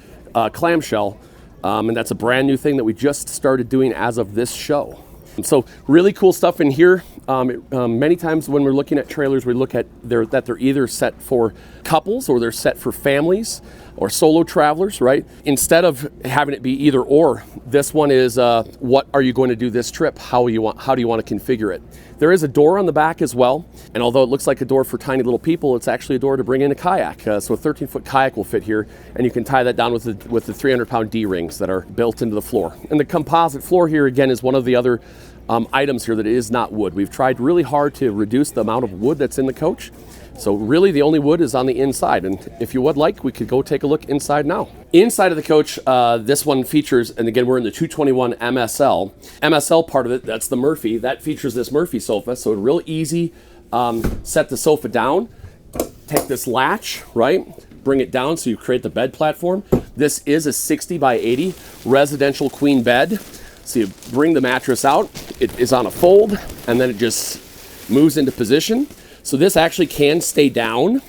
clamshell, and that's a brand new thing that we just started doing as of this show. So really cool stuff in here. Many times when we're looking at trailers, we look at that they're either set for couples or they're set for families or solo travelers, right? Instead of having it be either or, this one is what are you going to do this trip? How do you want to configure it? There is a door on the back as well, and although it looks like a door for tiny little people, it's actually a door to bring in a kayak. So a 13-foot kayak will fit here, and you can tie that down with the 300-pound D-rings that are built into the floor. And the composite floor here again is one of the other items here that is not wood. We've tried really hard to reduce the amount of wood that's in the coach. So really the only wood is on the inside, and if you would like, we could go take a look inside now. Inside of the coach, this one features, and again we're in the 221 MSL. MSL part of it, that's the Murphy, that features this Murphy sofa, so real easy, set the sofa down, take this latch, right? Bring it down so you create the bed platform. This is a 60 by 80 residential queen bed. So you bring the mattress out, it is on a fold, and then it just moves into position. So this actually can stay down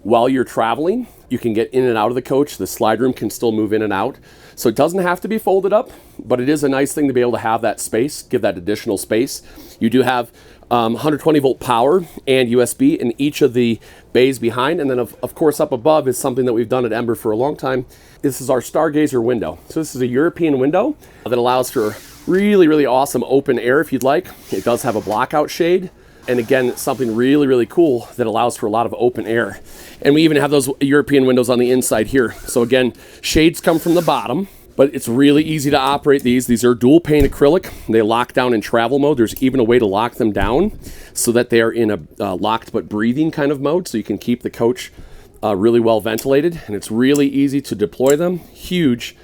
while you're traveling. You can get in and out of the coach. The slide room can still move in and out. So it doesn't have to be folded up, but it is a nice thing to be able to have that space, give that additional space. You do have 120 volt power and USB in each of the bays behind. And then of course up above is something that we've done at Ember for a long time. This is our Stargazer window. So this is a European window that allows for really, really awesome open air if you'd like. It does have a blackout shade. And again, it's something really, really cool that allows for a lot of open air. And we even have those European windows on the inside here. So again, shades come from the bottom, but it's really easy to operate these. These are dual pane acrylic. They lock down in travel mode. There's even a way to lock them down so that they are in a locked but breathing kind of mode. So you can keep the coach really well ventilated, and it's really easy to deploy them. Huge.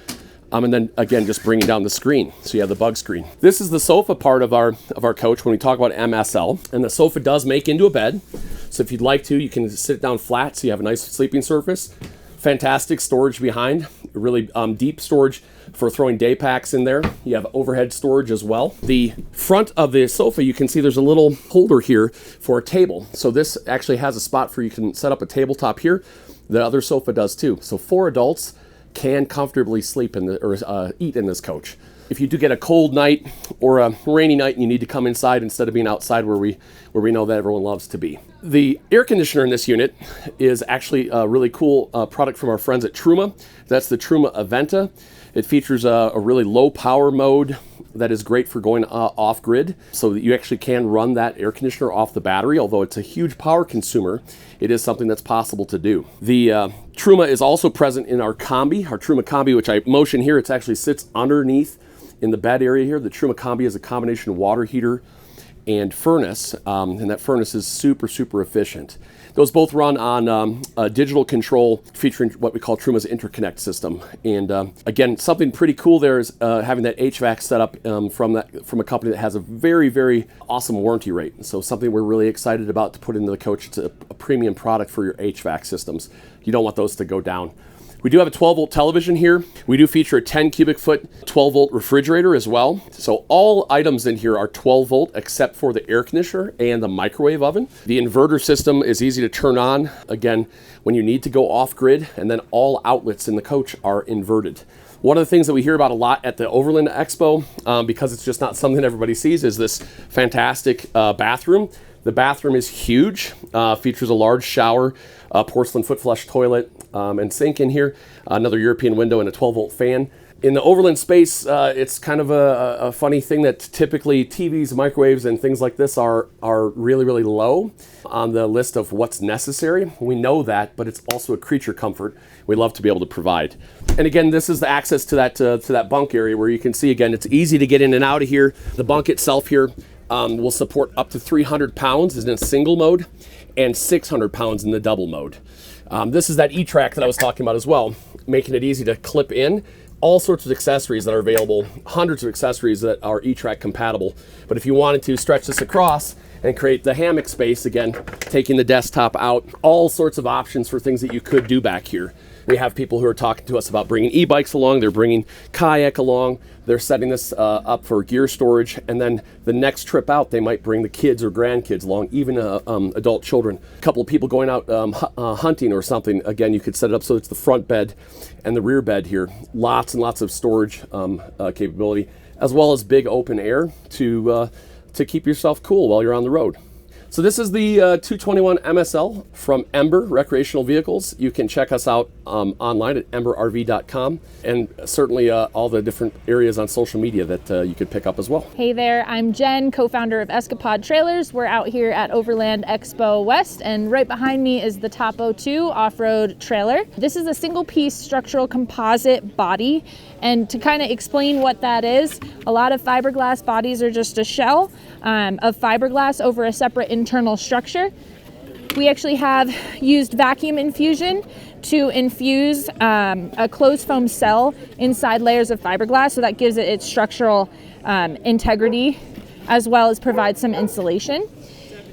And then again, just bringing down the screen. So you have the bug screen. This is the sofa part of our coach when we talk about MSL. And the sofa does make into a bed. So if you'd like to, you can sit it down flat so you have a nice sleeping surface. Fantastic storage behind, really deep storage for throwing day packs in there. You have overhead storage as well. The front of the sofa, you can see there's a little holder here for a table. So this actually has a spot for you can set up a tabletop here. The other sofa does too. So 4 adults can comfortably sleep in or eat in this coach. If you do get a cold night or a rainy night and you need to come inside instead of being outside where we know that everyone loves to be. The air conditioner in this unit is actually a really cool product from our friends at Truma. That's the Truma Aventa. It features a really low power mode that is great for going off grid, so that you actually can run that air conditioner off the battery. Although it's a huge power consumer, it is something that's possible to do. The Truma is also present in our Combi, our Truma Combi, which I motion here. It actually sits underneath in the bed area here. The Truma Combi is a combination water heater and furnace, and that furnace is super, super efficient. Those both run on a digital control featuring what we call Truma's interconnect system. And again, something pretty cool there is having that HVAC set up from a company that has a very, very awesome warranty rate. So something we're really excited about to put into the coach. It's a premium product for your HVAC systems. You don't want those to go down. We do have a 12-volt television here. We do feature a 10 cubic foot 12-volt refrigerator as well. So all items in here are 12-volt except for the air conditioner and the microwave oven. The inverter system is easy to turn on, again, when you need to go off-grid, and then all outlets in the coach are inverted. One of the things that we hear about a lot at the Overland Expo, because it's just not something everybody sees, is this fantastic bathroom. The bathroom is huge, features a large shower, porcelain foot flush toilet, and sink in here, another European window and a 12-volt fan. In the Overland space, it's kind of a funny thing that typically TVs, microwaves, and things like this are really, really low on the list of what's necessary. We know that, but it's also a creature comfort we love to be able to provide. And again, this is the access to that bunk area where you can see, again, it's easy to get in and out of here. The bunk itself here will support up to 300 pounds in a single mode and 600 pounds in the double mode. This is that E-Track that I was talking about as well, making it easy to clip in. All sorts of accessories that are available, hundreds of accessories that are E-Track compatible. But if you wanted to stretch this across and create the hammock space, again, taking the desktop out, all sorts of options for things that you could do back here. We have people who are talking to us about bringing e-bikes along. They're bringing kayak along. They're setting this up for gear storage. And then the next trip out, they might bring the kids or grandkids along, even adult children. A couple of people going out hunting or something. Again, you could set it up so it's the front bed and the rear bed here. Lots and lots of storage capability, as well as big open air to keep yourself cool while you're on the road. So this is the 221 MSL from Ember Recreational Vehicles. You can check us out online at emberrv.com, and certainly all the different areas on social media that you could pick up as well. Hey there, I'm Jen, co-founder of XpeditionTrailers. We're out here at Overland Expo West, and right behind me is the Topo 2 off-road trailer. This is a single-piece structural composite body, and to kind of explain what that is, a lot of fiberglass bodies are just a shell of fiberglass over a separate internal structure. We actually have used vacuum infusion to infuse a closed foam cell inside layers of fiberglass, so that gives it its structural integrity, as well as provide some insulation.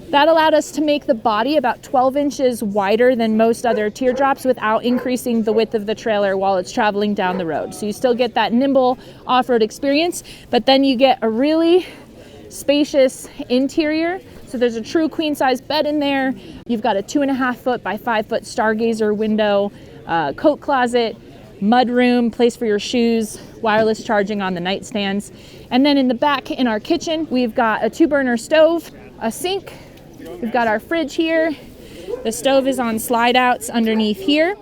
That allowed us to make the body about 12 inches wider than most other teardrops without increasing the width of the trailer while it's traveling down the road. So you still get that nimble off-road experience, but then you get a really spacious interior. So there's a true queen size bed in there. You've got a 2.5 foot by 5 foot stargazer window, coat closet, mud room, place for your shoes, wireless charging on the nightstands. And then in the back in our kitchen, we've got a 2-burner stove, a sink. We've got our fridge here. The stove is on slide outs underneath here.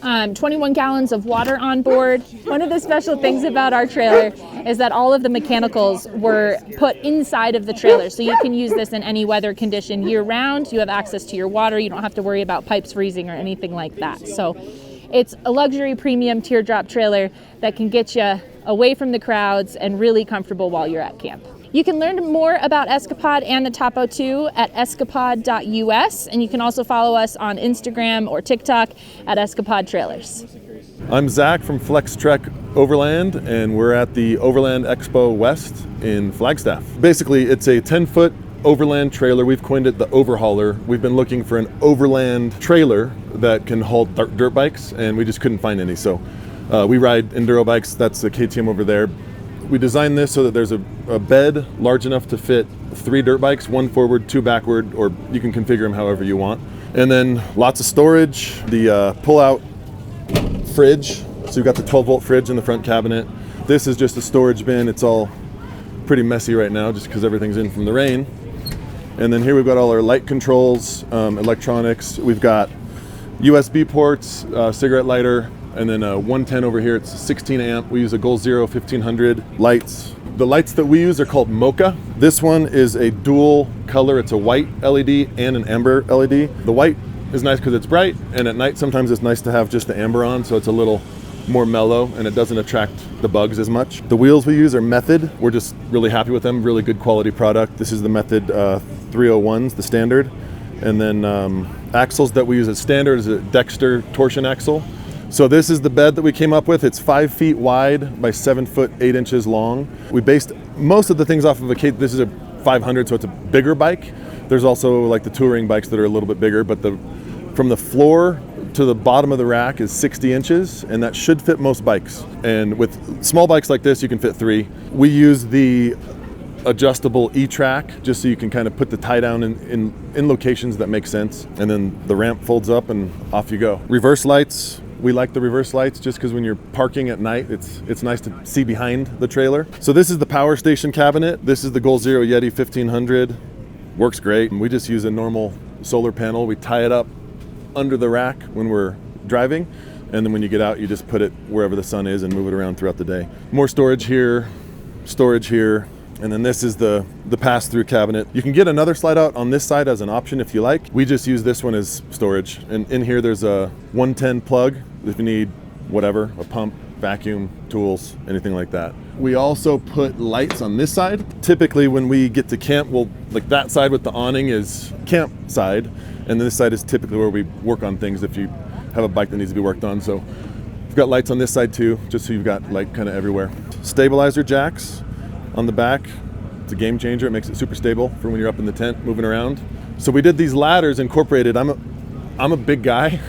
21 gallons of water on board. One of the special things about our trailer is that all of the mechanicals were put inside of the trailer, so you can use this in any weather condition year round. You have access to your water. You don't have to worry about pipes freezing or anything like that. So it's a luxury premium teardrop trailer that can get you away from the crowds and really comfortable while you're at camp. You can learn more about Escapod and the Topo 2 at escapod.us, and you can also follow us on Instagram or TikTok at XpeditionTrailers. I'm Zach from Flex Trek Overland, and we're at the Overland Expo West in Flagstaff. Basically, it's a 10-foot overland trailer. We've coined it the overhauler. We've been looking for an overland trailer that can haul dirt bikes, and we just couldn't find any. So we ride enduro bikes. That's the KTM over there. We designed this so that there's a bed large enough to fit 3 dirt bikes, 1 forward, 2 backward, or you can configure them however you want. And then lots of storage, the pull-out fridge. So you've got the 12-volt fridge in the front cabinet. This is just a storage bin. It's all pretty messy right now just because everything's in from the rain. And then here we've got all our light controls, electronics. We've got USB ports, cigarette lighter, and then 110 over here. It's 16 amp. We use a Goal Zero 1500 lights. The lights that we use are called Mocha. This one is a dual color. It's a white LED and an amber LED. The white is nice because it's bright, and at night sometimes it's nice to have just the amber on, so it's a little more mellow and it doesn't attract the bugs as much. The wheels we use are Method. We're just really happy with them. Really good quality product. This is the Method 301s, the standard. And then axles that we use as standard is a Dexter torsion axle. So this is the bed that we came up with. It's 5 feet wide by 7 foot 8 inches long. We based most of the things off of this is a 500, so it's a bigger bike. There's also like the touring bikes that are a little bit bigger, but from the floor to the bottom of the rack is 60 inches, and that should fit most bikes. And with small bikes like this, you can fit 3. We use the adjustable E-track just so you can kind of put the tie down in locations that make sense, and then the ramp folds up and off you go. Reverse lights. We like the reverse lights just because when you're parking at night, it's nice to see behind the trailer. So this is the power station cabinet. This is the Goal Zero Yeti 1500. Works great. We just use a normal solar panel. We tie it up under the rack when we're driving, and then when you get out, you just put it wherever the sun is and move it around throughout the day. More storage here, and then this is the pass-through cabinet. You can get another slide out on this side as an option if you like. We just use this one as storage. And in here there's a 110 plug if you need whatever, a pump, vacuum, tools, anything like that. We also put lights on this side. Typically when we get to camp, like that side with the awning is camp side, and this side is typically where we work on things if you have a bike that needs to be worked on. So we've got lights on this side too, just so you've got light kind of everywhere. Stabilizer jacks on the back. It's a game changer. It makes it super stable for when you're up in the tent moving around. So we did these ladders incorporated. I'm a big guy,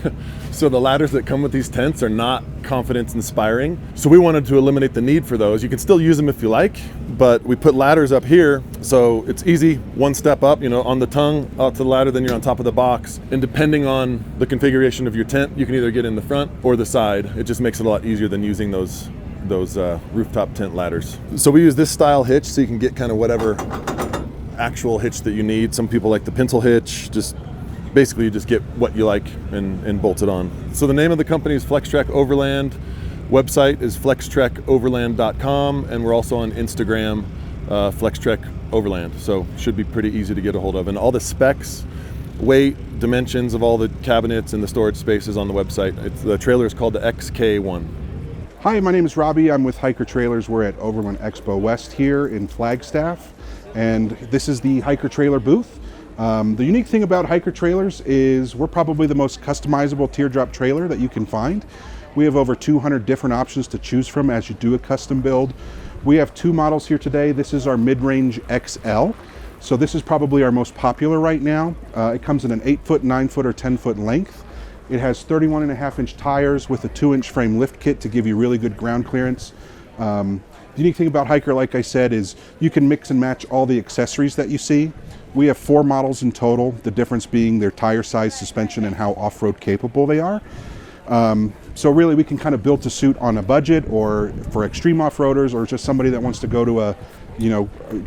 So the ladders that come with these tents are not confidence inspiring. So we wanted to eliminate the need for those. You can still use them if you like, but we put ladders up here so it's easy, one step up, on the tongue, out to the ladder, then you're on top of the box. And depending on the configuration of your tent, you can either get in the front or the side. It just makes it a lot easier than using those rooftop tent ladders. So we use this style hitch so you can get kind of whatever actual hitch that you need. Some people like the pencil hitch, basically you just get what you like and bolt it on. So the name of the company is FlexTrack Overland. Website is flextrackoverland.com, and we're also on Instagram, FlexTrack Overland. So should be pretty easy to get a hold of. And all the specs, weight, dimensions of all the cabinets and the storage spaces on the website. The trailer is called the XK1. Hi, my name is Robbie. I'm with HikerTrailers. We're at Overland Expo West here in Flagstaff, and this is the HikerTrailer booth. The unique thing about HikerTrailers is we're probably the most customizable teardrop trailer that you can find. We have over 200 different options to choose from as you do a custom build. We have two models here today. This is our mid-range XL. So this is probably our most popular right now. It comes in an 8-foot, 9-foot, or 10-foot length. It has 31.5-inch tires with a 2-inch frame lift kit to give you really good ground clearance. The unique thing about Hiker, like I said, is you can mix and match all the accessories that you see. We have 4 models in total, the difference being their tire size, suspension, and how off-road capable they are. So really we can kind of build to suit on a budget, or for extreme off-roaders, or just somebody that wants to go to a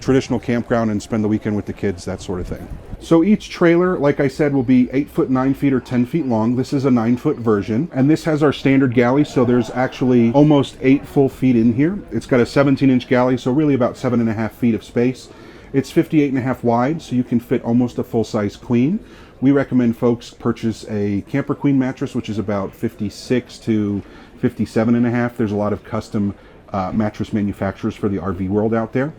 traditional campground and spend the weekend with the kids, that sort of thing. So each trailer, like I said, will be 8 foot, 9 feet, or 10 feet long. This is a 9-foot version, and this has our standard galley, so there's actually almost 8 full feet in here. It's got a 17-inch galley, so really about 7.5 feet of space. It's 58.5 wide, so you can fit almost a full-size queen. We recommend folks purchase a camper queen mattress, which is about 56 to 57.5. There's a lot of custom mattress manufacturers for the RV world out there.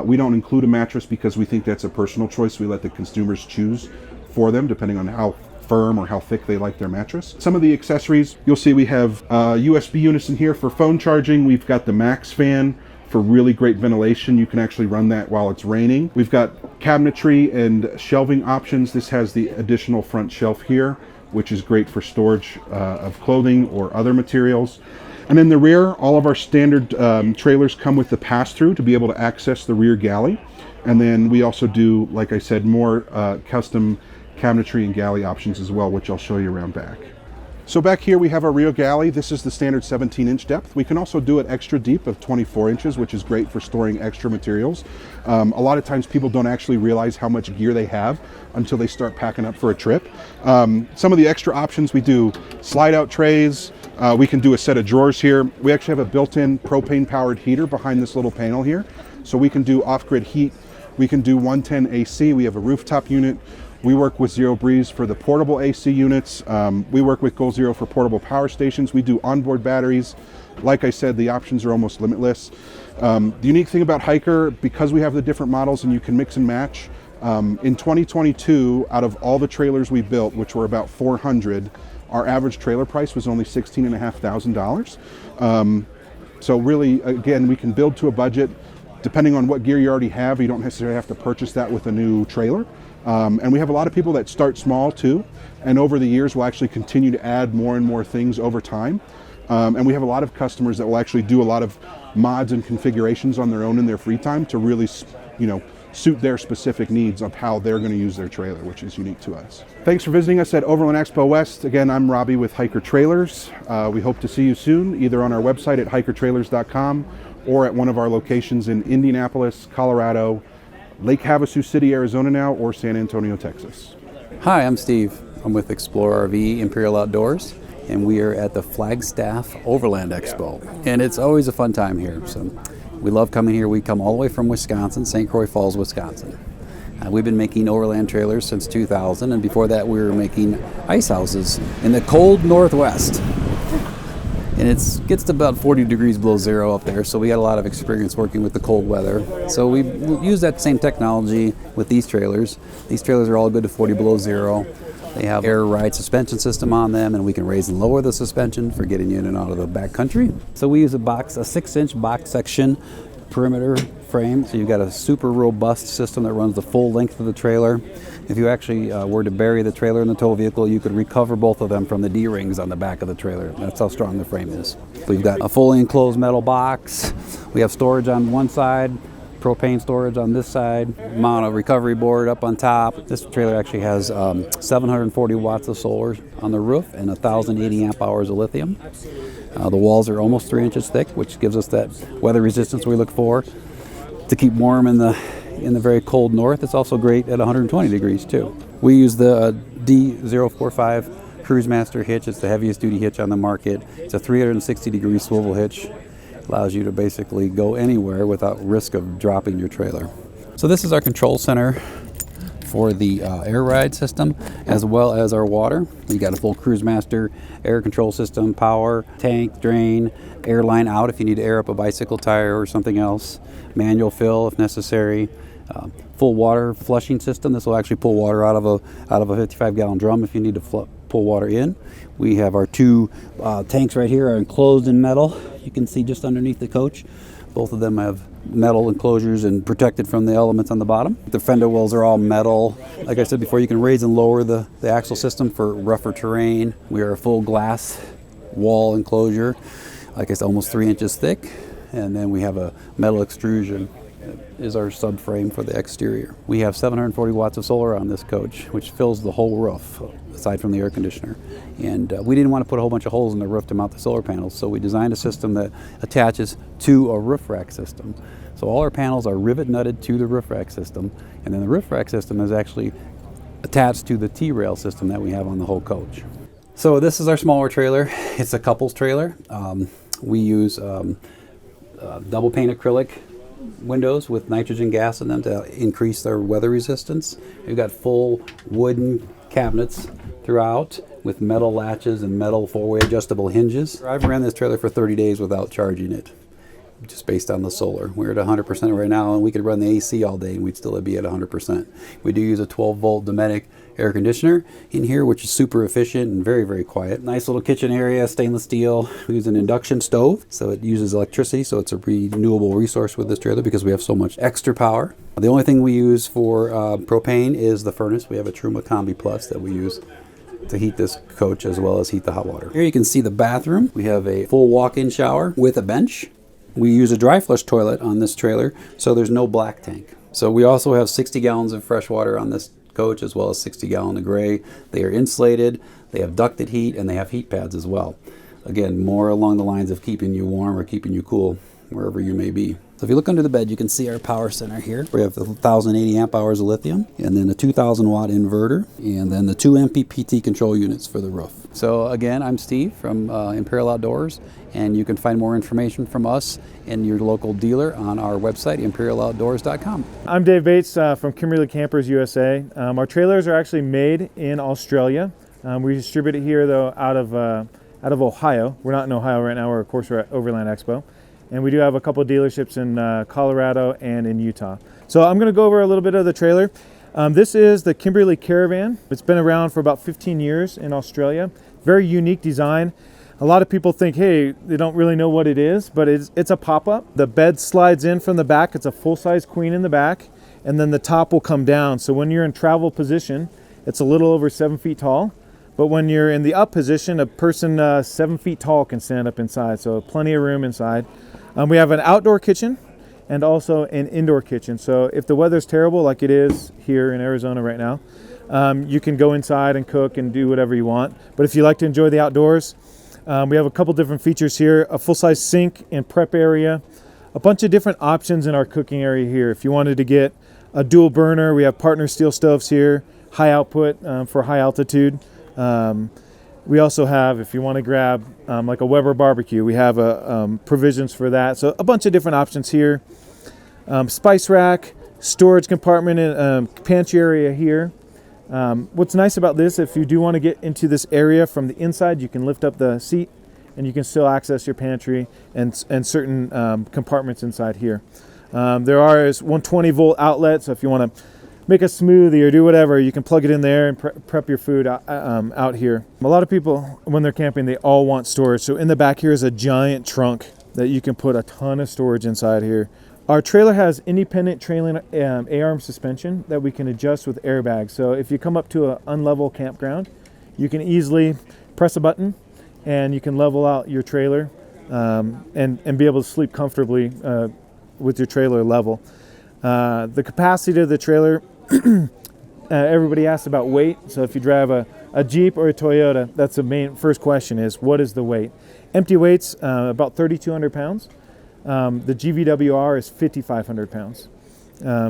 We don't include a mattress because we think that's a personal choice. We let the consumers choose for them depending on how firm or how thick they like their mattress. Some of the accessories, you'll see we have USB units in here for phone charging. We've got the Max fan for really great ventilation. You can actually run that while it's raining. We've got cabinetry and shelving options. This has the additional front shelf here, which is great for storage of clothing or other materials. And in the rear, all of our standard trailers come with the pass-through to be able to access the rear galley. And then we also do, like I said, more custom cabinetry and galley options as well, which I'll show you around back. So back here we have our rear galley. This is the standard 17-inch depth. We can also do it extra deep of 24 inches, which is great for storing extra materials. A lot of times people don't actually realize how much gear they have until they start packing up for a trip. Some of the extra options, we do slide-out trays. We can do a set of drawers here. We actually have a built-in propane-powered heater behind this little panel here. So we can do off-grid heat. We can do 110 AC. We have a rooftop unit. We work with Zero Breeze for the portable AC units. We work with Goal Zero for portable power stations. We do onboard batteries. Like I said, the options are almost limitless. The unique thing about Hiker, because we have the different models and you can mix and match, in 2022, out of all the trailers we built, which were about 400, our average trailer price was only $16,500. So really, again, we can build to a budget. Depending on what gear you already have, you don't necessarily have to purchase that with a new trailer. And we have a lot of people that start small too, and over the years we'll actually continue to add more and more things over time. And we have a lot of customers that will actually do a lot of mods and configurations on their own in their free time to really, suit their specific needs of how they're going to use their trailer, which is unique to us. Thanks for visiting us at Overland Expo West. Again, I'm Robbie with HikerTrailers. We hope to see you soon, either on our website at hikertrailers.com or at one of our locations in Indianapolis, Colorado, Lake Havasu City, Arizona now, or San Antonio, Texas. Hi, I'm Steve. I'm with Explorer RV Imperial Outdoors, and we are at the Flagstaff Overland Expo. And it's always a fun time here. So we love coming here. We come all the way from Wisconsin, St. Croix Falls, Wisconsin. We've been making overland trailers since 2000, and before that we were making ice houses in the cold Northwest. And it gets to about 40 degrees below zero up there, so we got a lot of experience working with the cold weather. So we use that same technology with these trailers. These trailers are all good to 40 below zero. They have air ride suspension system on them, and we can raise and lower the suspension for getting you in and out of the back country. So we use a 6-inch box section perimeter subframe. So you've got a super robust system that runs the full length of the trailer. If you actually were to bury the trailer and the tow vehicle, you could recover both of them from the D-rings on the back of the trailer. That's how strong the frame is. We've got a fully enclosed metal box. We have storage on one side, propane storage on this side, mount a recovery board up on top. This trailer actually has 740 watts of solar on the roof and 1,080 amp hours of lithium. The walls are almost 3 inches thick, which gives us that weather resistance we look for to keep warm in the very cold north. It's also great at 120 degrees too. We use the D045 CruiseMaster hitch. It's the heaviest duty hitch on the market. It's a 360 degree swivel hitch. Allows you to basically go anywhere without risk of dropping your trailer. So this is our control center for the air ride system, as well as our water. We got a full CruiseMaster air control system, power, tank, drain, air line out if you need to air up a bicycle tire or something else, manual fill if necessary, full water flushing system. This will actually pull water out of a 55-gallon drum if you need to pull water in. We have our two tanks right here are enclosed in metal. You can see just underneath the coach. Both of them have metal enclosures and protected from the elements on the bottom. The fender wells are all metal. Like I said before, you can raise and lower the axle system for rougher terrain. We are a full glass wall enclosure, like I said, almost 3 inches thick. And then we have a metal extrusion is our subframe for the exterior. We have 740 watts of solar on this coach, which fills the whole roof, aside from the air conditioner. And we didn't want to put a whole bunch of holes in the roof to mount the solar panels, so we designed a system that attaches to a roof rack system. So all our panels are rivet nutted to the roof rack system, and then the roof rack system is actually attached to the T-rail system that we have on the whole coach. So this is our smaller trailer. It's a couples trailer. We use double pane acrylic windows with nitrogen gas in them to increase their weather resistance. We've got full wooden cabinets throughout with metal latches and metal four-way adjustable hinges. I've ran this trailer for 30 days without charging it, just based on the solar. We're at 100% right now, and we could run the AC all day and we'd still be at 100%. We do use a 12-volt Dometic air conditioner in here, which is super efficient and very, very quiet. Nice little kitchen area, stainless steel. We use an induction stove, so it uses electricity, so it's a renewable resource with this trailer because we have so much extra power. The only thing we use for propane is the furnace. We have a Truma Combi Plus that we use to heat this coach as well as heat the hot water. Here you can see the bathroom. We have a full walk-in shower with a bench. We use a dry flush toilet on this trailer, so there's no black tank. So we also have 60 gallons of fresh water on this coach, as well as 60 gallon of gray. They are insulated, they have ducted heat, and they have heat pads as well. Again, more along the lines of keeping you warm or keeping you cool wherever you may be. So if you look under the bed, you can see our power center here. We have 1,080 amp hours of lithium, and then a 2,000 watt inverter, and then the 2 MPPT control units for the roof. So again, I'm Steve from Imperial Outdoors, and you can find more information from us and your local dealer on our website, imperialoutdoors.com. I'm Dave Bates from Kimberly Campers USA. Our trailers are actually made in Australia. We distribute it here though out of Ohio. We're not in Ohio right now. We're at Overland Expo. And we do have a couple of dealerships in Colorado and in Utah. So I'm going to go over a little bit of the trailer. This is the Kimberly Caravan. It's been around for about 15 years in Australia. Very unique design. A lot of people think, hey, they don't really know what it is, but it's a pop-up. The bed slides in from the back. It's a full-size queen in the back, and then the top will come down. So when you're in travel position, it's a little over 7 feet tall. But when you're in the up position, a person 7 feet tall can stand up inside. So plenty of room inside. We have an outdoor kitchen and also an indoor kitchen. So if the weather's terrible, like it is here in Arizona right now, you can go inside and cook and do whatever you want. But if you like to enjoy the outdoors, we have a couple different features here, a full-size sink and prep area, a bunch of different options in our cooking area here. If you wanted to get a dual burner, we have partner steel stoves here, high output for high altitude. We also have, if you want to grab like a Weber barbecue, we have provisions for that. So a bunch of different options here. Spice rack, storage compartment, and pantry area here. What's nice about this, if you do want to get into this area from the inside, you can lift up the seat and you can still access your pantry and certain compartments inside here. There are 120 volt outlets, so if you want to make a smoothie or do whatever, you can plug it in there and prep your food out here. A lot of people, when they're camping, they all want storage. So in the back here is a giant trunk that you can put a ton of storage inside here. Our trailer has independent trailing A-arm suspension that we can adjust with airbags. So if you come up to an unlevel campground, you can easily press a button and you can level out your trailer and be able to sleep comfortably with your trailer level. The capacity of the trailer, everybody asks about weight. So if you drive a Jeep or a Toyota, that's the main first question is, what is the weight? Empty weight's about 3,200 pounds. The GVWR is 5,500 pounds.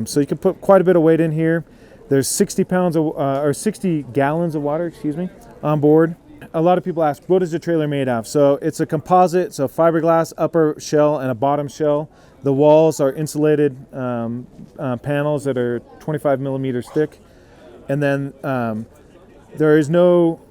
So you can put quite a bit of weight in here. There's 60 pounds of, or 60 gallons of water, excuse me, on board. A lot of people ask, what is the trailer made of? So it's a composite, so fiberglass upper shell and a bottom shell. The walls are insulated panels that are 25 millimeters thick. And then there is no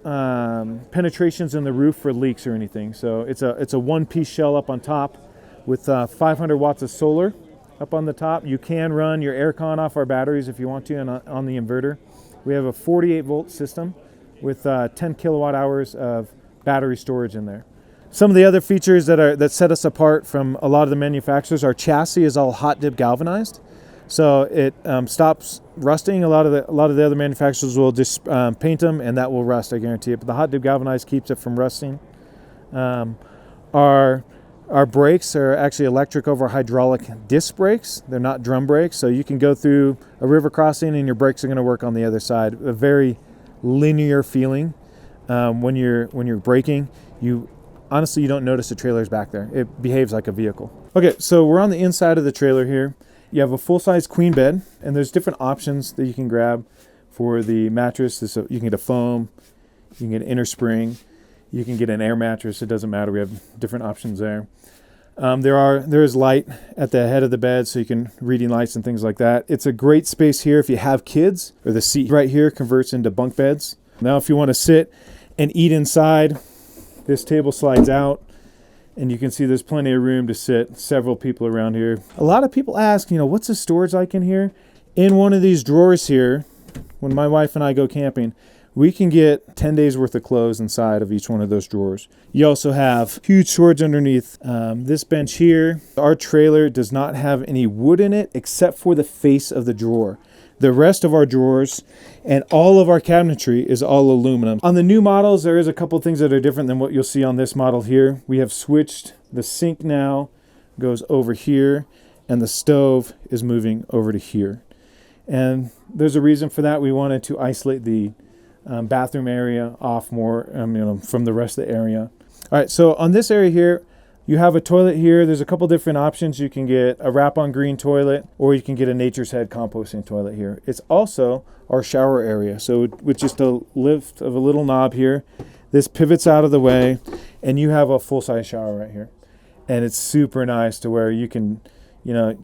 penetrations in the roof for leaks or anything. So it's a one-piece shell up on top with 500 watts of solar up on the top. You can run your aircon off our batteries if you want to on the inverter. We have a 48 volt system with 10 kilowatt hours of battery storage in there. Some of the other features that set us apart from a lot of the manufacturers, our chassis is all hot dip galvanized. So it stops rusting. A lot of the other manufacturers will just paint them and that will rust, I guarantee it. But the hot dip galvanized keeps it from rusting. Our brakes are actually electric over hydraulic disc brakes. They're not drum brakes, so you can go through a river crossing and your brakes are going to work on the other side. A very linear feeling when you're braking. Honestly, you don't notice the trailer's back there. It behaves like a vehicle. Okay, so we're on the inside of the trailer here. You have a full-size queen bed, and there's different options that you can grab for the mattress. So you can get a foam, you can get an inner spring, you can get an air mattress. It doesn't matter. We have different options there. There is light at the head of the bed, so you can reading lights and things like that. It's a great space here if you have kids, or the seat right here converts into bunk beds. Now, if you want to sit and eat inside, this table slides out, and you can see there's plenty of room to sit several people around here. A lot of people ask, what's the storage like in here? In one of these drawers here, when my wife and I go camping, we can get 10 days worth of clothes inside of each one of those drawers. You also have huge storage underneath this bench here. Our trailer does not have any wood in it except for the face of the drawer. The rest of our drawers and all of our cabinetry is all aluminum. On the new models, there is a couple things that are different than what you'll see on this model here. We have switched the sink now, goes over here, and the stove is moving over to here. And there's a reason for that. We wanted to isolate the bathroom area off more from the rest of the area. All right, so on this area here, you have a toilet here. There's a couple different options. You can get a wrap-on green toilet, or you can get a Nature's Head composting toilet here. It's also our shower area. So with just a lift of a little knob here, this pivots out of the way, and you have a full-size shower right here. And it's super nice to where you can,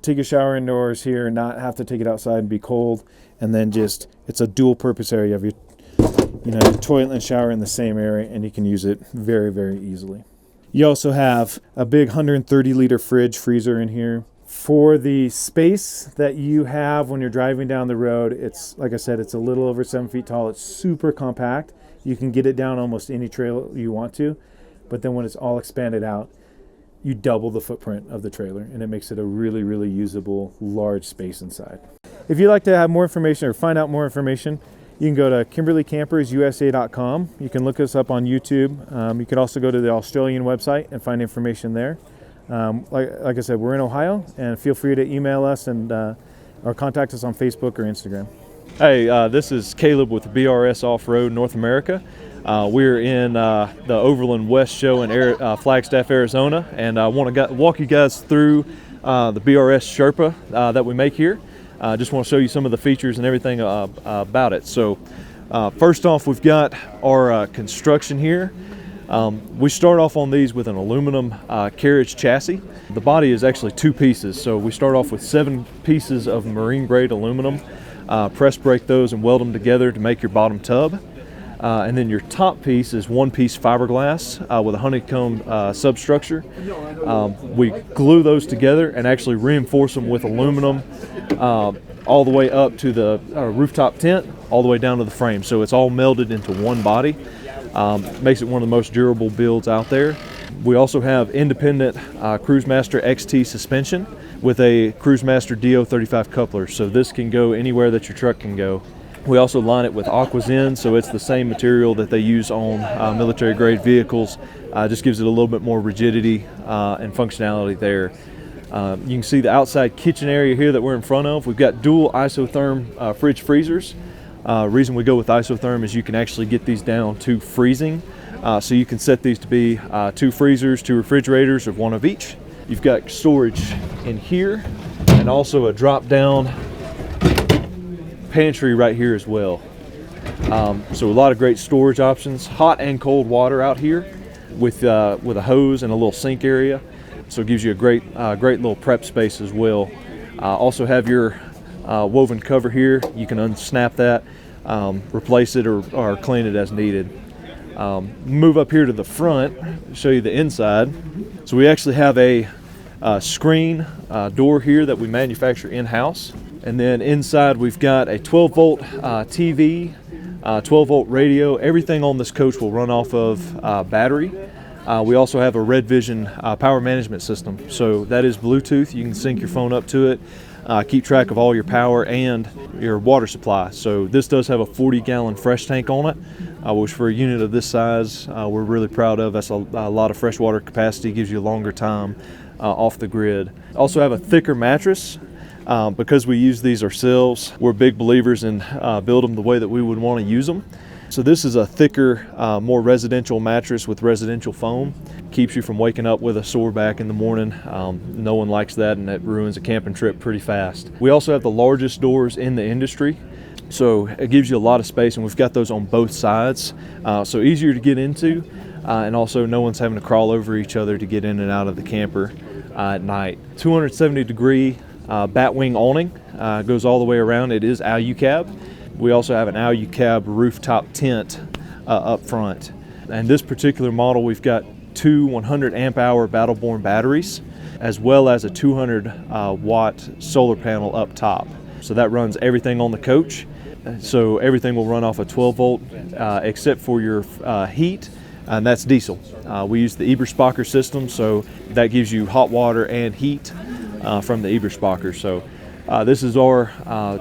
take a shower indoors here and not have to take it outside and be cold. And then it's a dual-purpose area. You have your toilet and shower in the same area, and you can use it very, very easily. You also have a big 130-liter freezer in here. For the space that you have when you're driving down the road, it's, like I said, it's a little over 7 feet tall. It's super compact. You can get it down almost any trail you want to, but then when it's all expanded out, you double the footprint of the trailer, and it makes it a really, really usable, large space inside. If you'd like to have more information or find out more information, you can go to KimberleeCampersUSA.com. You can look us up on YouTube. You can also go to the Australian website and find information there. Like I said, we're in Ohio, and feel free to email us or contact us on Facebook or Instagram. Hey, this is Caleb with BRS Off-Road North America. We're in the Overland West show in Flagstaff, Arizona, and I want to walk you guys through the BRS Sherpa that we make here. I just want to show you some of the features and everything about it. So first off, we've got our construction here. We start off on these with an aluminum carriage chassis. The body is actually 2 pieces, so we start off with 7 pieces of marine grade aluminum, press brake those and weld them together to make your bottom tub. And then your top piece is 1-piece fiberglass with a honeycomb substructure. We glue those together and actually reinforce them with aluminum all the way up to the rooftop tent, all the way down to the frame. So it's all melded into one body. Makes it one of the most durable builds out there. We also have independent CruiseMaster XT suspension with a CruiseMaster DO35 coupler, so this can go anywhere that your truck can go. We also line it with AquaZen, so it's the same material that they use on military grade vehicles. Just gives it a little bit more rigidity and functionality there. You can see the outside kitchen area here that we're in front of. We've got dual isotherm fridge freezers. Reason we go with isotherm is you can actually get these down to freezing. So you can set these to be 2 freezers, 2 refrigerators, or 1 of each. You've got storage in here and also a drop down pantry right here as well. So a lot of great storage options. Hot and cold water out here with a hose and a little sink area. So it gives you a great little prep space as well. Also have your woven cover here. You can unsnap that, replace it or clean it as needed. Move up here to the front, show you the inside. So we actually have a screen door here that we manufacture in-house. And then inside we've got a 12 volt TV, 12 volt radio. Everything on this coach will run off of battery. We also have a Red Vision power management system. So that is Bluetooth. You can sync your phone up to it, keep track of all your power and your water supply. So this does have a 40-gallon fresh tank on it, which for a unit of this size, we're really proud of. That's a lot of freshwater capacity, gives you a longer time off the grid. Also have a thicker mattress. Because we use these ourselves, we're big believers in build them the way that we would want to use them. So this is a thicker, more residential mattress with residential foam. Keeps you from waking up with a sore back in the morning. No one likes that, and that ruins a camping trip pretty fast. We also have the largest doors in the industry. So it gives you a lot of space, and we've got those on both sides. So easier to get into, and also no one's having to crawl over each other to get in and out of the camper at night. 270-degree batwing awning goes all the way around. It is AluCab. We also have an AluCab rooftop tent up front. And this particular model, we've got 2 100 amp hour Battleborn batteries, as well as a 200 watt solar panel up top. So that runs everything on the coach. So everything will run off a 12 volt except for your heat, and that's diesel. We use the Eberspacher system, so that gives you hot water and heat from the Eberspacher. So this is our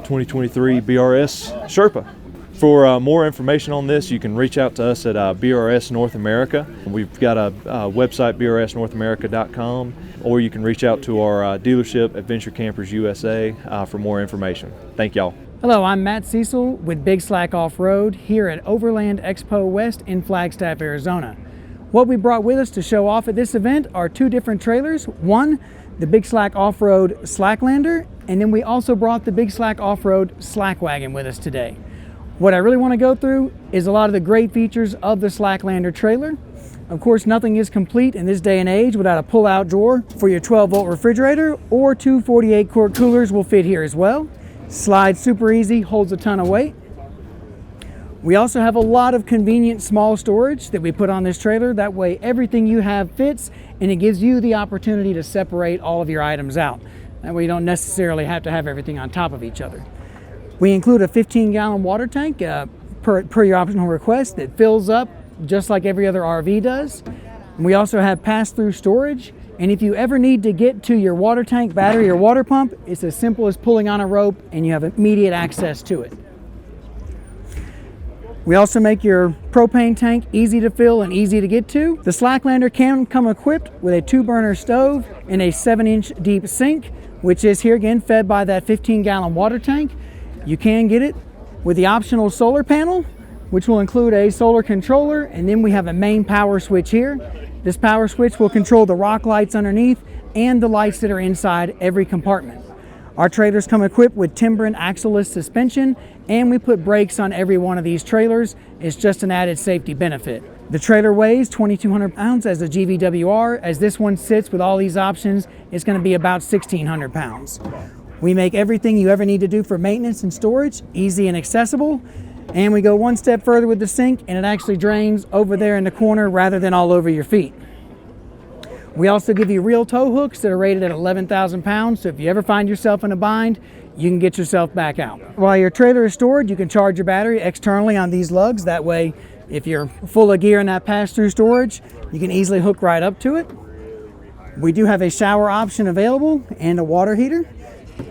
2023 BRS Sherpa. For more information on this, you can reach out to us at BRS North America. We've got a website, brsnorthamerica.com, or you can reach out to our dealership, Adventure Campers USA, for more information. Thank y'all. Hello, I'm Matt Cecil with Big Slack Off-Road here at Overland Expo West in Flagstaff, Arizona. What we brought with us to show off at this event are 2 different trailers. One, the Big Slack Off-Road Slacklander, and then we also brought the Big Slack Off-Road Slackwagon with us today. What I really want to go through is a lot of the great features of the Slacklander trailer. Of course, nothing is complete in this day and age without a pull-out drawer for your 12-volt refrigerator, or 2 48-quart coolers will fit here as well. Slides super easy, holds a ton of weight. We also have a lot of convenient small storage that we put on this trailer. That way everything you have fits, and it gives you the opportunity to separate all of your items out. That way you don't necessarily have to have everything on top of each other. We include a 15-gallon water tank per your optional request that fills up just like every other RV does. And we also have pass-through storage. And if you ever need to get to your water tank, battery, or water pump, it's as simple as pulling on a rope and you have immediate access to it. We also make your propane tank easy to fill and easy to get to. The Slacklander can come equipped with a 2-burner stove and a 7-inch deep sink, which is here again fed by that 15-gallon water tank. You can get it with the optional solar panel, which will include a solar controller, and then we have a main power switch here. This power switch will control the rock lights underneath and the lights that are inside every compartment. Our trailers come equipped with timber and axle-less suspension, and we put brakes on every one of these trailers. It's just an added safety benefit. The trailer weighs 2,200 pounds as a GVWR. As this one sits with all these options, it's going to be about 1,600 pounds. We make everything you ever need to do for maintenance and storage easy and accessible. And we go one step further with the sink, and it actually drains over there in the corner rather than all over your feet. We also give you real tow hooks that are rated at 11,000 pounds, so if you ever find yourself in a bind, you can get yourself back out. While your trailer is stored, you can charge your battery externally on these lugs. That way If you're full of gear in that pass-through storage, you can easily hook right up to it. We do have a shower option available and a water heater.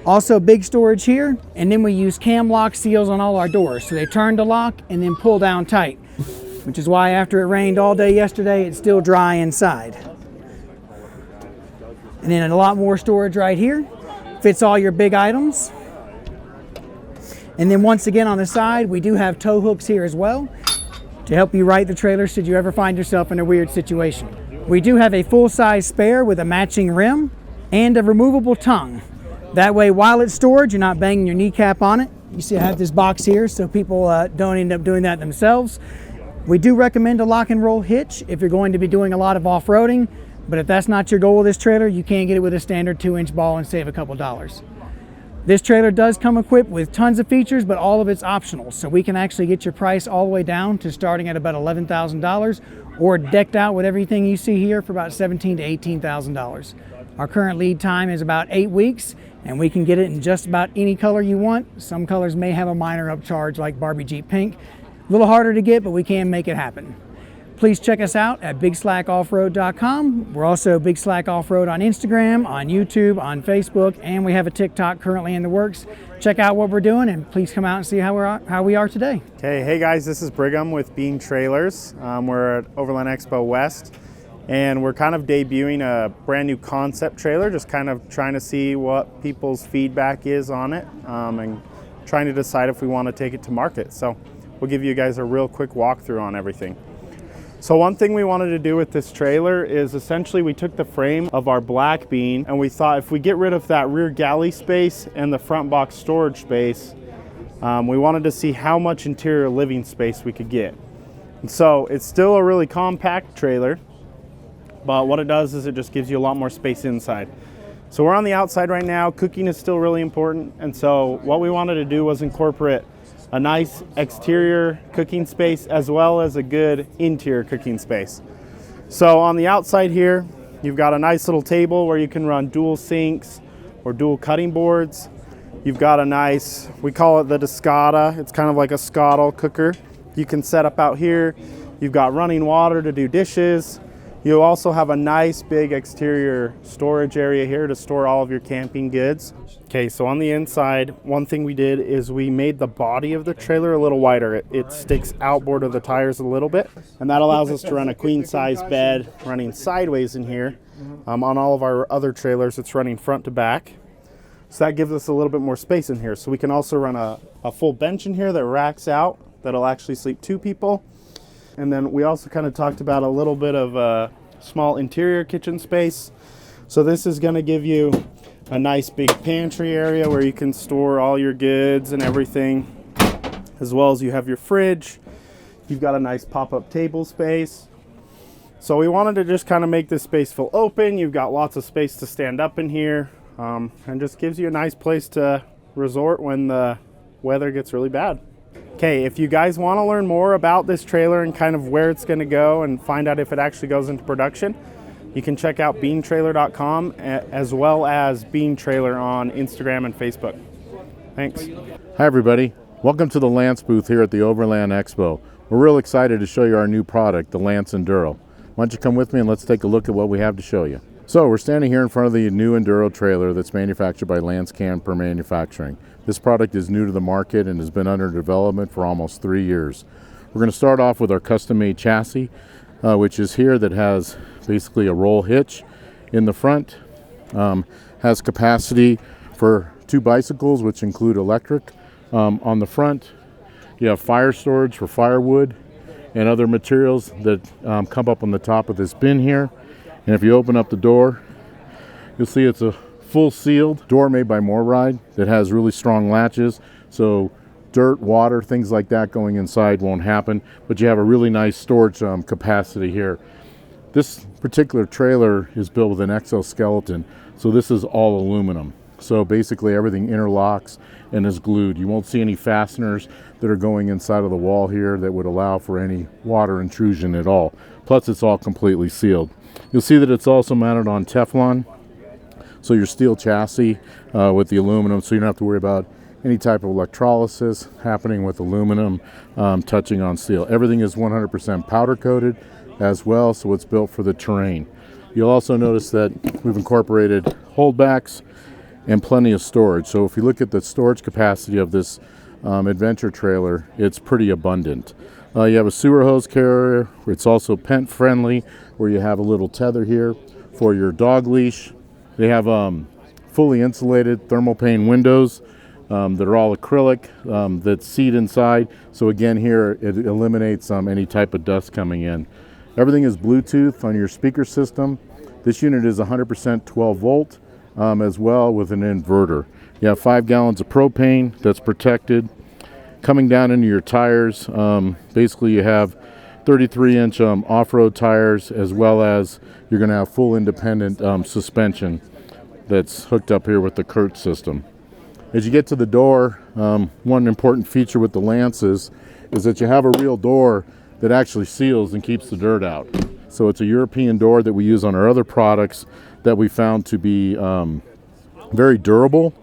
Also big storage here, and then we use cam lock seals on all our doors. So they turn to lock and then pull down tight, which is why after it rained all day yesterday, it's still dry inside. And then a lot more storage right here. Fits all your big items. And then once again on the side, we do have tow hooks here as well to help you right the trailer should you ever find yourself in a weird situation. We do have a full-size spare with a matching rim and a removable tongue. That way, while it's stored, you're not banging your kneecap on it. You see I have this box here so people don't end up doing that themselves. We do recommend a lock and roll hitch if you're going to be doing a lot of off-roading, but if that's not your goal with this trailer, you can get it with a standard 2-inch ball and save a couple dollars. This trailer does come equipped with tons of features, but all of it's optional, so we can actually get your price all the way down to starting at about $11,000 or decked out with everything you see here for about $17,000 to $18,000. Our current lead time is about 8 weeks, and we can get it in just about any color you want. Some colors may have a minor upcharge like Barbie Jeep Pink. A little harder to get, but we can make it happen. Please check us out at bigslackoffroad.com. We're also Big Slack Off-Road on Instagram, on YouTube, on Facebook, and we have a TikTok currently in the works. Check out what we're doing, and please come out and see how we are today. Okay, hey guys, this is Brigham with BeanTrailers. We're at Overland Expo West, and we're kind of debuting a brand new concept trailer, just kind of trying to see what people's feedback is on it, and trying to decide if we want to take it to market. So we'll give you guys a real quick walkthrough on everything. So one thing we wanted to do with this trailer is essentially we took the frame of our black bean and we thought if we get rid of that rear galley space and the front box storage space, we wanted to see how much interior living space we could get. And so it's still a really compact trailer, but what it does is it just gives you a lot more space inside. So we're on the outside right now. Cooking is still really important, and so what we wanted to do was incorporate a nice exterior cooking space as well as a good interior cooking space. So on the outside here, you've got a nice little table where you can run dual sinks or dual cutting boards. You've got a nice, we call it the Discada. It's kind of like a scuttle cooker. You can set up out here. You've got running water to do dishes. You also have a nice big exterior storage area here to store all of your camping goods. Okay, so on the inside, one thing we did is we made the body of the trailer a little wider. It sticks outboard of the tires a little bit, and that allows us to run a queen size bed running sideways in here. On all of our other trailers, it's running front to back. So that gives us a little bit more space in here. So we can also run a full bench in here that racks out, that'll actually sleep 2 people. And then we also kind of talked about a little bit of a small interior kitchen space. So this is going to give you a nice big pantry area where you can store all your goods and everything, as well as you have your fridge. You've got a nice pop-up table space. So we wanted to just kind of make this space feel open. You've got lots of space to stand up in here, and just gives you a nice place to resort when the weather gets really bad. Okay, if you guys want to learn more about this trailer and kind of where it's going to go and find out if it actually goes into production, you can check out beantrailer.com as well as BeanTrailer on Instagram and Facebook. Thanks. Hi everybody, welcome to the Lance booth here at the Overland Expo. We're real excited to show you our new product, the Lance Enduro. Why don't you come with me and let's take a look at what we have to show you. So we're standing here in front of the new Enduro trailer that's manufactured by LanceCamper Manufacturing. This product is new to the market and has been under development for almost 3 years. We're going to start off with our custom-made chassis, which is here, that has basically a roll hitch in the front, has capacity for 2 bicycles, which include electric. On the front, you have fire storage for firewood and other materials that come up on the top of this bin here. And if you open up the door, you'll see it's a full sealed door made by MoreRide that has really strong latches, so dirt, water, things like that going inside won't happen, but you have a really nice storage capacity here. This particular trailer is built with an exoskeleton, so this is all aluminum. So basically everything interlocks and is glued. You won't see any fasteners that are going inside of the wall here that would allow for any water intrusion at all. Plus it's all completely sealed. You'll see that it's also mounted on Teflon, so your steel chassis with the aluminum, so you don't have to worry about any type of electrolysis happening with aluminum touching on steel. Everything is 100% powder coated as well, so it's built for the terrain. You'll also notice that we've incorporated holdbacks and plenty of storage. So if you look at the storage capacity of this adventure trailer, it's pretty abundant. You have a sewer hose carrier. It's also pet friendly, where you have a little tether here for your dog leash. They have fully insulated thermal pane windows that are all acrylic that seat inside. So again, here it eliminates any type of dust coming in. Everything is Bluetooth on your speaker system. This unit is 100% 12 volt as well with an inverter. You have 5 gallons of propane that's protected. Coming down into your tires, basically you have 33-inch off-road tires, as well as you're going to have full independent suspension that's hooked up here with the CRUISE system. As you get to the door, one important feature with the Lances is that you have a real door that actually seals and keeps the dirt out. So it's a European door that we use on our other products that we found to be very durable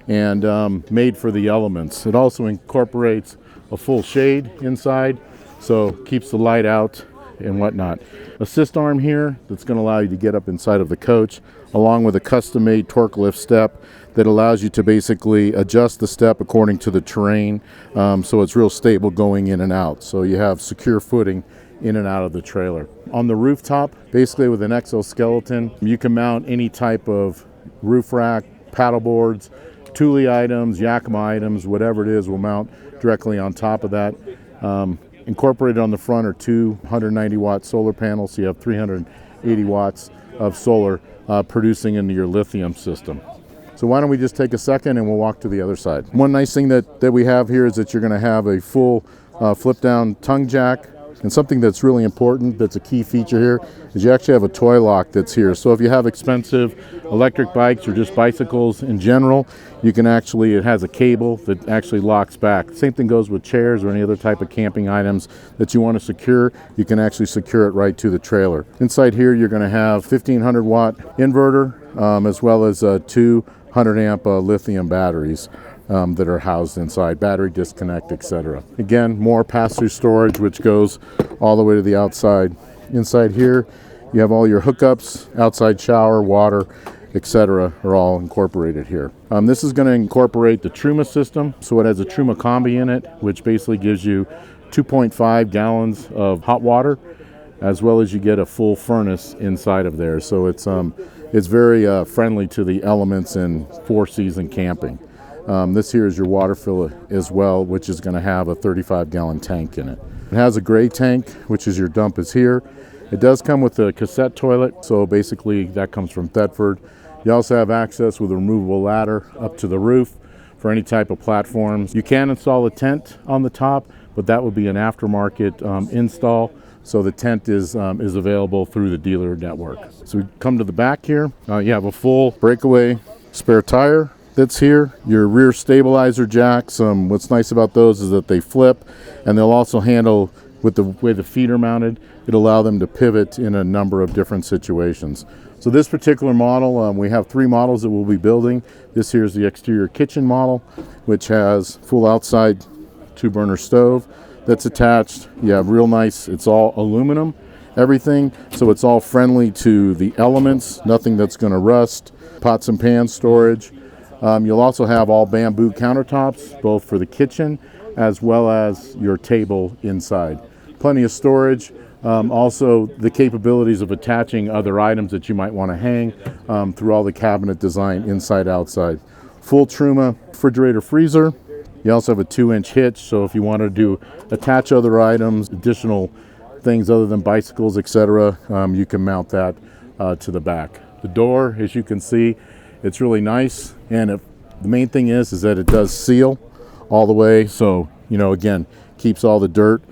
and made for the elements. It also incorporates a full shade inside, so keeps the light out and whatnot. Assist arm here that's going to allow you to get up inside of the coach, along with a custom-made torque lift step that allows you to basically adjust the step according to the terrain, so it's real stable going in and out. So you have secure footing in and out of the trailer. On the rooftop, basically with an exoskeleton, you can mount any type of roof rack, paddle boards, Thule items, Yakima items, whatever it is will mount directly on top of that. Incorporated on the front are 2 190-watt solar panels, so you have 380 watts of solar producing into your lithium system. So why don't we just take a second and we'll walk to the other side. One nice thing that we have here is that you're going to have a full flip-down tongue jack. And something that's really important, that's a key feature here, is you actually have a toy lock that's here. So if you have expensive electric bikes or just bicycles in general, you can actually, it has a cable that actually locks back. Same thing goes with chairs or any other type of camping items that you want to secure. You can actually secure it right to the trailer. Inside here, you're going to have 1500 watt inverter, as well as 2 100 amp lithium batteries. That are housed inside, battery disconnect, etc. Again, more pass-through storage, which goes all the way to the outside. Inside here, you have all your hookups, outside shower, water, etc. are all incorporated here. This is going to incorporate the Truma system, so it has a Truma Combi in it, which basically gives you 2.5 gallons of hot water, as well as you get a full furnace inside of there. So it's very friendly to the elements in 4-season camping. This here is your water filler as well, which is going to have a 35-gallon tank in it. It has a gray tank, which is your dump is here. It does come with a cassette toilet, so basically that comes from Thetford. You also have access with a removable ladder up to the roof for any type of platforms. You can install a tent on the top, but that would be an aftermarket install. So the tent is available through the dealer network. So we come to the back here. You have a full breakaway spare tire that's here, your rear stabilizer jacks. What's nice about those is that they flip, and they'll also handle, with the way the feet are mounted, it'll allow them to pivot in a number of different situations. So this particular model, we have 3 models that we'll be building. This here is the exterior kitchen model, which has full outside 2-burner stove that's attached. You have real nice, it's all aluminum, everything, so it's all friendly to the elements, nothing that's going to rust. Pots and pan storage. You'll also have all bamboo countertops, both for the kitchen as well as your table inside. Plenty of storage. Also the capabilities of attaching other items that you might want to hang through all the cabinet design inside, outside. Full Truma refrigerator freezer. You also have a 2-inch hitch, so if you wanted to attach other items, additional things other than bicycles, etc., you can mount that to the back. The door, as you can see, it's really nice, and the main thing is that it does seal all the way, so again, keeps all the dirt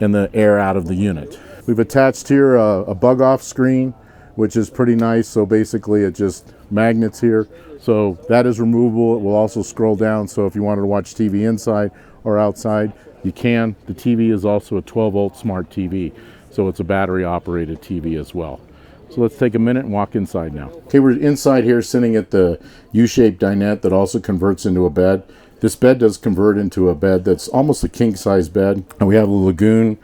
and the air out of the unit. We've attached here a bug off screen, which is pretty nice. So basically it just magnets here, so that is removable. It will also scroll down, so if you wanted to watch TV inside or outside, you can. The TV is also a 12 volt smart TV, so it's a battery operated TV as well. So let's take a minute and walk inside now. Okay, we're inside here sitting at the U-shaped dinette that also converts into a bed. This bed does convert into a bed that's almost a king-size bed. And we have a lagoon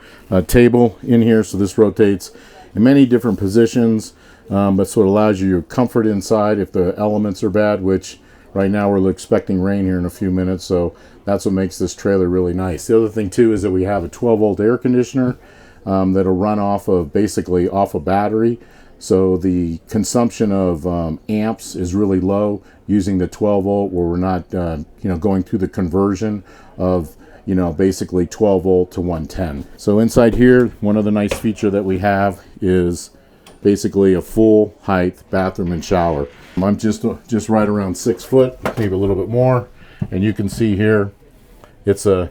table in here, so this rotates in many different positions, but so it allows you your comfort inside if the elements are bad, which right now we're expecting rain here in a few minutes, so that's what makes this trailer really nice. The other thing too is that we have a 12-volt air conditioner that'll run off of basically off a battery. So the consumption of amps is really low using the 12 volt, where we're not going through the conversion of basically 12 volt to 110. So inside here, one of the nice feature that we have is basically a full height bathroom and shower. I'm just right around 6 foot, maybe a little bit more, and you can see here it's a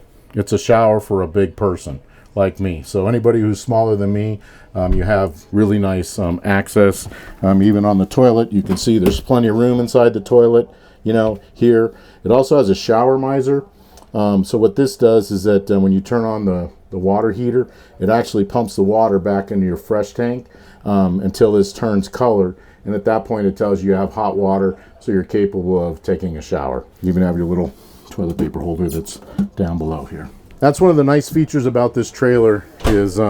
shower for a big person like me. So anybody who's smaller than me, you have really nice access. Even on the toilet, you can see there's plenty of room inside the toilet. Here it also has a shower miser. So what this does is that when you turn on the water heater, it actually pumps the water back into your fresh tank until this turns color, and at that point it tells you have hot water, so you're capable of taking a shower. You even have your little toilet paper holder that's down below here. That's one of the nice features about this trailer is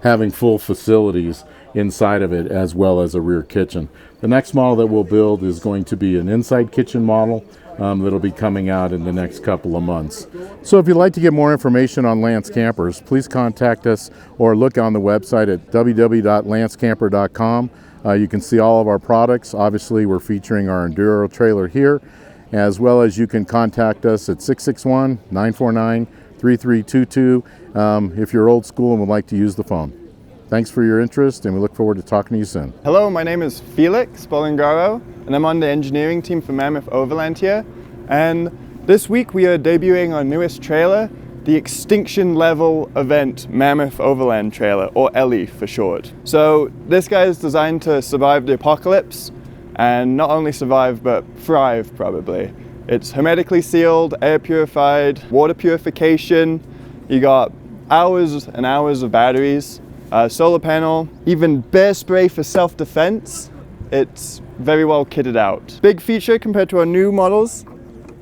having full facilities inside of it, as well as a rear kitchen. The next model that we'll build is going to be an inside kitchen model that'll be coming out in the next couple of months. So if you'd like to get more information on Lance Campers, please contact us or look on the website at www.lancecamper.com. You can see all of our products. Obviously, we're featuring our Enduro trailer here, as well as you can contact us at 661-949-3322 if you're old school and would like to use the phone. Thanks for your interest, and we look forward to talking to you soon. Hello, my name is Felix Bolingaro, and I'm on the engineering team for Mammoth Overland here. And this week we are debuting our newest trailer, the Extinction Level Event Mammoth Overland Trailer, or ELE for short. So this guy is designed to survive the apocalypse, and not only survive, but thrive probably. It's hermetically sealed, air purified, water purification. You got hours and hours of batteries, solar panel, even bear spray for self-defense. It's very well kitted out. Big feature compared to our new models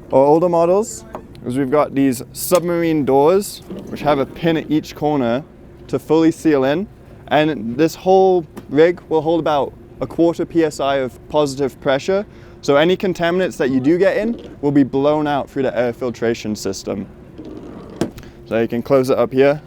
or older models is we've got these submarine doors which have a pin at each corner to fully seal in, and this whole rig will hold about 1/4 psi of positive pressure, so any contaminants that you do get in will be blown out through the air filtration system. So you can close it up here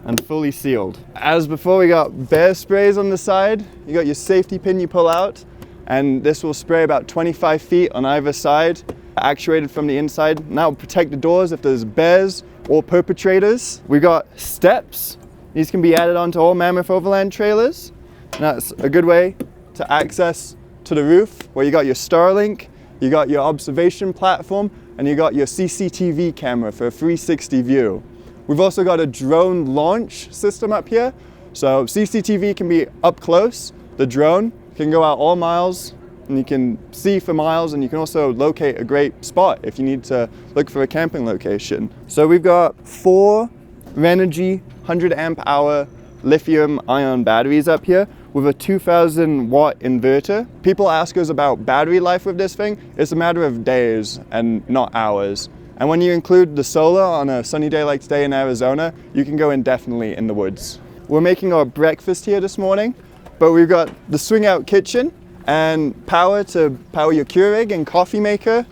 and fully sealed. As before, we got bear sprays on the side. You got your safety pin you pull out, and this will spray about 25 feet on either side, actuated from the inside. And that will protect the doors if there's bears or perpetrators. We got steps. These can be added onto all Mammoth Overland trailers. And that's a good way to access to the roof, where you got your Starlink, you got your observation platform, and you got your CCTV camera for a 360 view. We've also got a drone launch system up here. So CCTV can be up close. The drone can go out all miles, and you can see for miles, and you can also locate a great spot if you need to look for a camping location. So we've got 4 Renogy 100 amp hour lithium ion batteries up here with a 2000 watt inverter. People ask us about battery life with this thing. It's a matter of days and not hours. And when you include the solar on a sunny day like today in Arizona, you can go indefinitely in the woods. We're making our breakfast here this morning, but we've got the swing out kitchen and power to power your Keurig and coffee maker.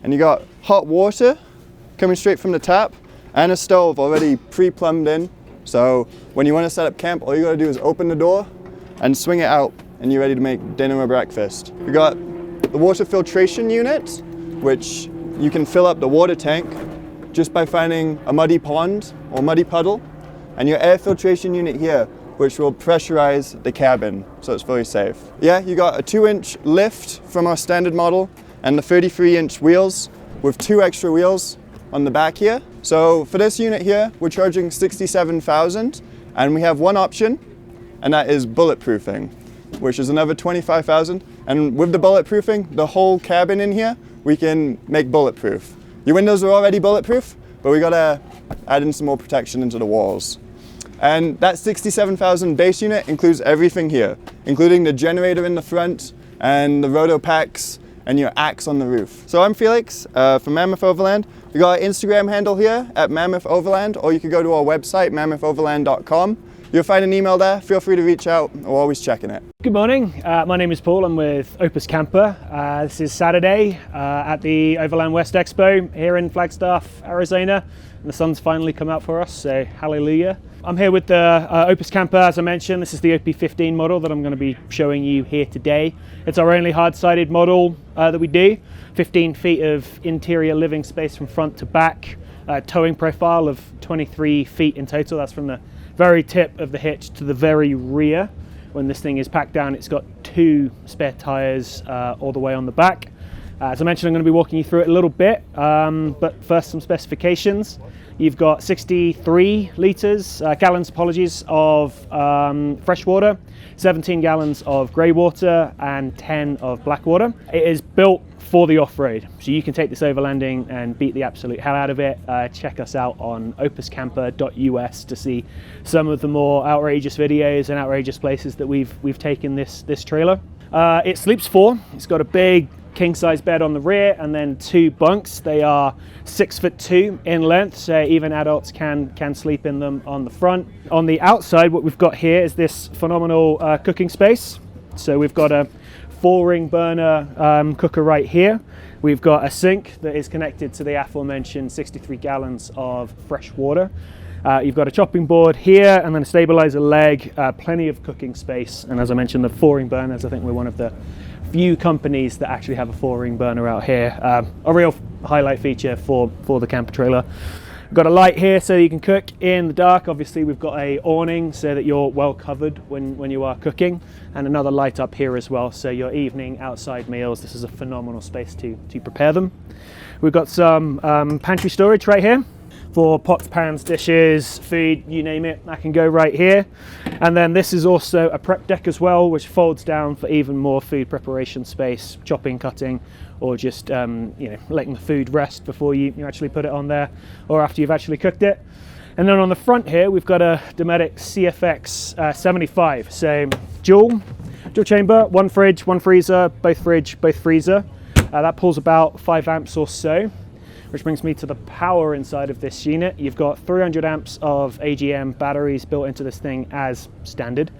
And you got hot water coming straight from the tap and a stove already pre-plumbed in. So when you want to set up camp, all you got to do is open the door and swing it out, and you're ready to make dinner or breakfast. We got the water filtration unit, which you can fill up the water tank just by finding a muddy pond or muddy puddle, and your air filtration unit here, which will pressurize the cabin, so it's very safe. Yeah, you got a 2-inch lift from our standard model and the 33-inch wheels with 2 extra wheels on the back here. So for this unit here, we're charging $67,000, and we have one option, and that is bulletproofing, which is another $25,000. And with the bulletproofing, the whole cabin in here, we can make bulletproof. Your windows are already bulletproof, but we gotta add in some more protection into the walls. And that 67,000 base unit includes everything here, including the generator in the front and the roto packs and your axe on the roof. So I'm Felix from Mammoth Overland. We got our Instagram handle here at Mammoth Overland, or you could go to our website, mammothoverland.com. You'll find an email there. Feel free to reach out. We're always checking it. Good morning. My name is Paul. I'm with BoreasCampers. This is Saturday at the Overland West Expo here in Flagstaff, Arizona. And the sun's finally come out for us, so hallelujah. I'm here with the BoreasCampers, as I mentioned. This is the OP15 model that I'm going to be showing you here today. It's our only hard-sided model that we do. 15 feet of interior living space from front to back. Towing profile of 23 feet in total. That's from the very tip of the hitch to the very rear. When this thing is packed down, it's got 2 spare tires all the way on the back. As I mentioned, I'm going to be walking you through it a little bit, but first some specifications. You've got 63 gallons of fresh water, 17 gallons of grey water, and 10 of black water. It is built for the off-road, so you can take this overlanding and beat the absolute hell out of it. Check us out on opuscamper.us to see some of the more outrageous videos and outrageous places that we've taken this trailer. It sleeps 4. It's got a big king-size bed on the rear and then 2 bunks. They are 6'2" in length, so even adults can sleep in them on the front. On the outside, what we've got here is this phenomenal cooking space. So we've got a 4-ring burner cooker right here. We've got a sink that is connected to the aforementioned 63 gallons of fresh water. You've got a chopping board here and then a stabilizer leg, plenty of cooking space. And as I mentioned, the 4-ring burners, I think we're one of the few companies that actually have a 4-ring burner out here. A real highlight feature for the camper trailer. We've got a light here so you can cook in the dark. Obviously we've got a awning so that you're well covered when you are cooking, and another light up here as well, so your evening outside meals, this is a phenomenal space to prepare them. We've got some pantry storage right here for pots, pans, dishes, food, you name it, that can go right here. And then this is also a prep deck as well, which folds down for even more food preparation space, chopping, cutting, or just letting the food rest before you actually put it on there, or after you've actually cooked it. And then on the front here, we've got a Dometic CFX 75. So dual chamber, 1 fridge, 1 freezer, both fridge, both freezer. That pulls about 5 amps or so. Which brings me to the power inside of this unit. You've got 300 amps of AGM batteries built into this thing as standard.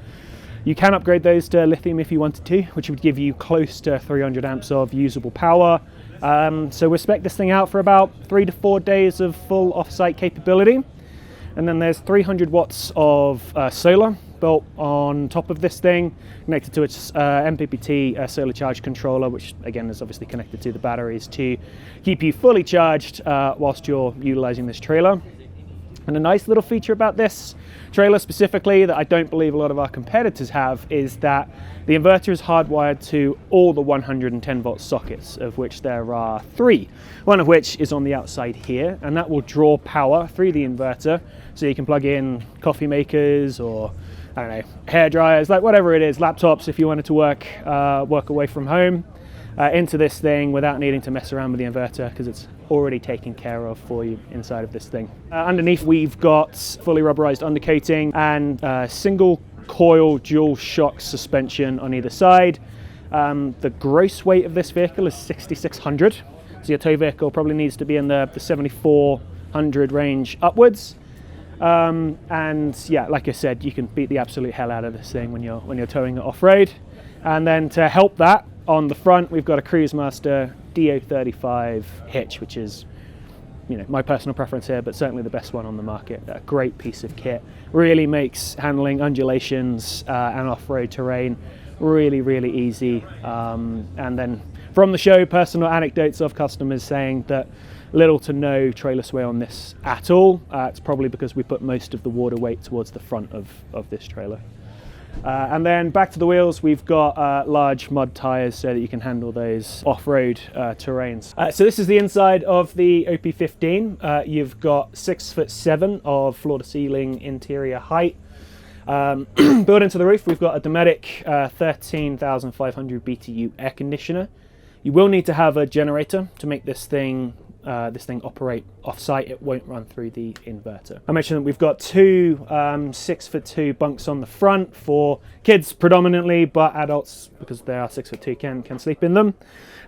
You can upgrade those to lithium if you wanted to, which would give you close to 300 amps of usable power. So we'll spec this thing out for about 3 to 4 days of full off-site capability. And then there's 300 watts of solar built on top of this thing, connected to its MPPT solar charge controller, which again is obviously connected to the batteries to keep you fully charged whilst you're utilizing this trailer. And a nice little feature about this trailer specifically that I don't believe a lot of our competitors have is that the inverter is hardwired to all the 110 volt sockets, of which there are 3, one of which is on the outside here, and that will draw power through the inverter, so you can plug in coffee makers or I don't know, hair dryers, like whatever it is, laptops if you wanted to work away from home, into this thing without needing to mess around with the inverter because it's already taken care of for you inside of this thing. Underneath we've got fully rubberized undercoating and single coil dual shock suspension on either side. The gross weight of this vehicle is 6,600, so your tow vehicle probably needs to be in the 7,400 range upwards. And yeah, like I said, you can beat the absolute hell out of this thing when you're towing it off-road. And then to help that, on the front we've got a CruiseMaster DO35 hitch, which is my personal preference here, but certainly the best one on the market. A great piece of kit, really makes handling undulations and off-road terrain really easy. And then from the show, personal anecdotes of customers saying that little to no trailer sway on this at all. It's probably because we put most of the water weight towards the front of this trailer. And then back to the wheels, we've got large mud tires so that you can handle those off-road terrains. So this is the inside of the OP15. You've got 6'7" of floor-to-ceiling interior height. Built into the roof, we've got a Dometic 13,500 BTU air conditioner. You will need to have a generator to make this thing this thing operate off-site. It won't run through the inverter. I mentioned that we've got two 6'2" bunks on the front for kids predominantly, but adults, because they are 6'2", can sleep in them.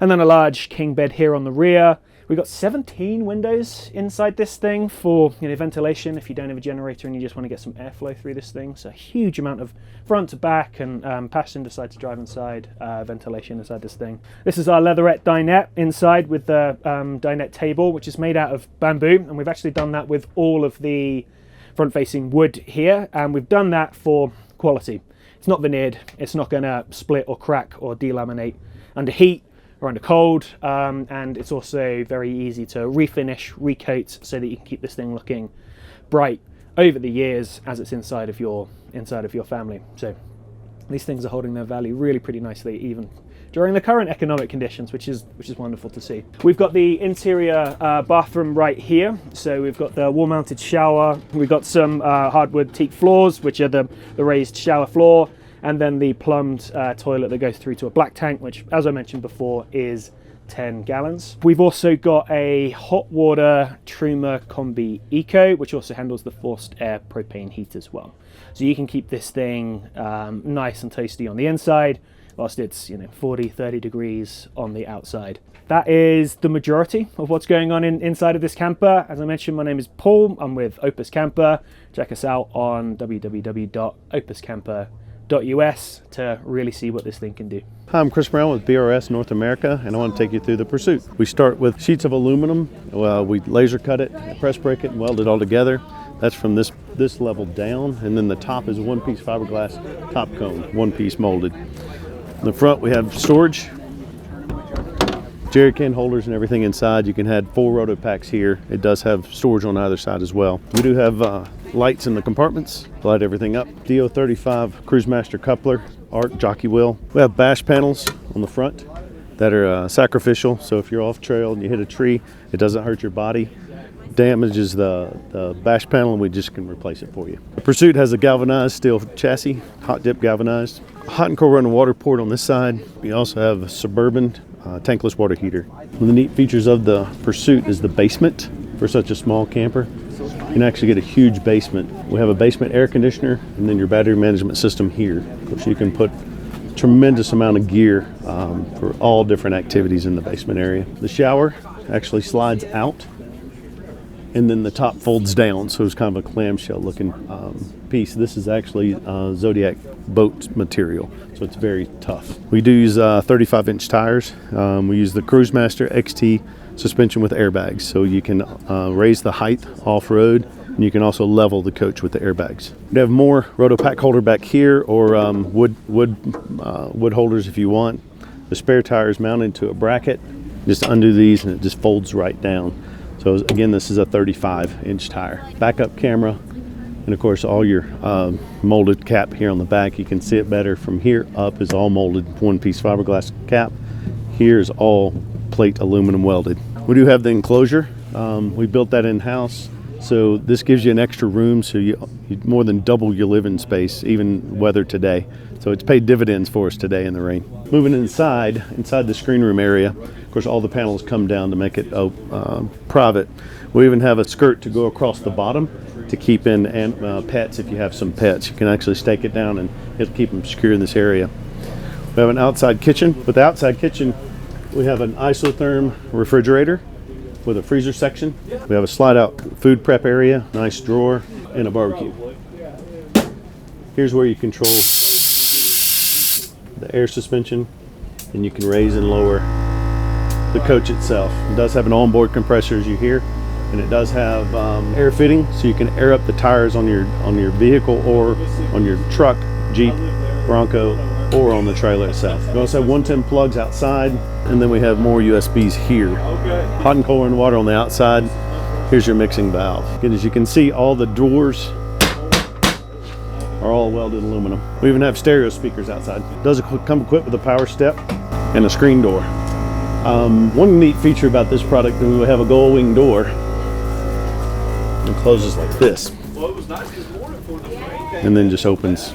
And then a large king bed here on the rear. We've got 17 windows inside this thing for ventilation if you don't have a generator and you just want to get some airflow through this thing. So a huge amount of front to back and passenger side to driver side ventilation inside this thing. This is our leatherette dinette inside with the dinette table, which is made out of bamboo, and we've actually done that with all of the front-facing wood here, and we've done that for quality. It's not veneered, it's not going to split or crack or delaminate under heat or under cold, and it's also very easy to refinish, recoat, so that you can keep this thing looking bright over the years as it's inside of your family. So these things are holding their value really pretty nicely, even during the current economic conditions, which is wonderful to see. We've got the interior bathroom right here. So we've got the wall-mounted shower. We've got some hardwood teak floors, which are the raised shower floor, and then the plumbed toilet that goes through to a black tank, which, as I mentioned before, is 10 gallons. We've also got a hot water Truma Combi Eco, which also handles the forced air propane heat as well. So you can keep this thing nice and toasty on the inside, whilst it's 40, 30 degrees on the outside. That is the majority of what's going on inside of this camper. As I mentioned, my name is Paul. I'm with Opus Camper. Check us out on www.opuscamper.us to really see what this thing can do. Hi, I'm Chris Brown with BRS North America, and I want to take you through the Pursuit. We start with sheets of aluminum. We laser cut it, press brake it, and weld it all together. That's from this level down, and then the top is a one-piece fiberglass top cone, one piece molded. In the front we have storage, jerry can holders and everything inside. You can have 4 roto packs here. It does have storage on either side as well. We do have lights in the compartments, light everything up. DO35 CruiseMaster coupler, arc jockey wheel. We have bash panels on the front that are sacrificial, so if you're off trail and you hit a tree, it doesn't hurt your body. Damages the bash panel, and we just can replace it for you. The Pursuit has a galvanized steel chassis, hot dip galvanized. Hot and cold running water port on this side. We also have a Suburban tankless water heater. One of the neat features of the Pursuit is the basement for such a small camper. You can actually get a huge basement. We have a basement air conditioner and then your battery management system here. Of course, you can put a tremendous amount of gear for all different activities in the basement area. The shower actually slides out, and then the top folds down, so it's kind of a clamshell looking piece. This is actually Zodiac boat material, so it's very tough. We do use 35-inch tires. We use the CruiseMaster XT suspension with airbags, so you can raise the height off-road, and you can also level the coach with the airbags. We have more roto pack holder back here, or wood holders if you want. The spare tire is mounted to a bracket. Just undo these and it just folds right down. So again, this is a 35-inch tire. Backup camera, and of course all your molded cap here on the back. You can see it better from here up is all molded one-piece fiberglass cap. Here is all plate aluminum welded. We do have the enclosure. We built that in-house, so this gives you an extra room, so you more than double your living space, even weather today. So it's paid dividends for us today in the rain. Moving inside the screen room area, of course all the panels come down to make it private. We even have a skirt to go across the bottom to keep in pets. If you have some pets, you can actually stake it down and it'll keep them secure in this area. We have an outside kitchen. With the outside kitchen, we have an isotherm refrigerator with a freezer section. We have a slide out food prep area, nice drawer, and a barbecue. Here's where you control the air suspension, and you can raise and lower the coach itself. It does have an onboard compressor, as you hear, and it does have air fitting, so you can air up the tires on your vehicle or on your truck, Jeep, Bronco, or on the trailer itself. We also have 110 plugs outside, and then we have more USBs here. Hot and cold running water on the outside. Here's your mixing valve. And as you can see, all the doors are all welded aluminum. We even have stereo speakers outside. It does come equipped with a power step and a screen door. One neat feature about this product is we have a gull wing door. It closes like this, and then just opens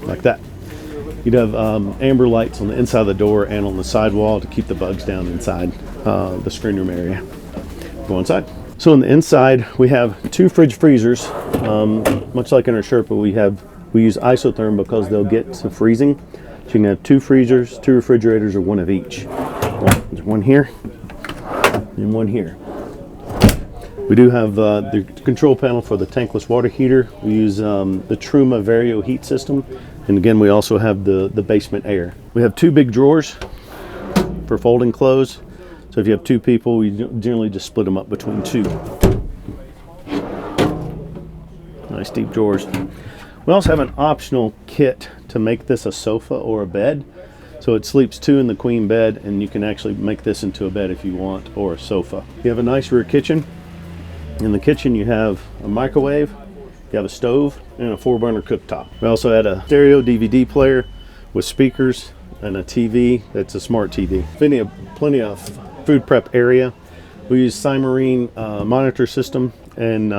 like that. You'd have amber lights on the inside of the door and on the sidewall to keep the bugs down inside the screen room area. Go inside. So on the inside, we have 2 fridge freezers, much like in our Sherpa. We use isotherm because they'll get to freezing. So you can have 2 freezers, 2 refrigerators, or 1 of each. There's 1 here and 1 here. We do have the control panel for the tankless water heater. We use the Truma Vario heat system. And again, we also have the basement air. We have 2 big drawers for folding clothes. So if you have 2 people, we generally just split them up between 2. Nice deep drawers. We also have an optional kit to make this a sofa or a bed. So it sleeps 2 in the queen bed, and you can actually make this into a bed if you want, or a sofa. You have a nice rear kitchen. In the kitchen you have a microwave, you have a stove, and a 4-burner cooktop. We also had a stereo DVD player with speakers and a TV that's a smart TV. Plenty of food prep area. We use Cymarine monitor system and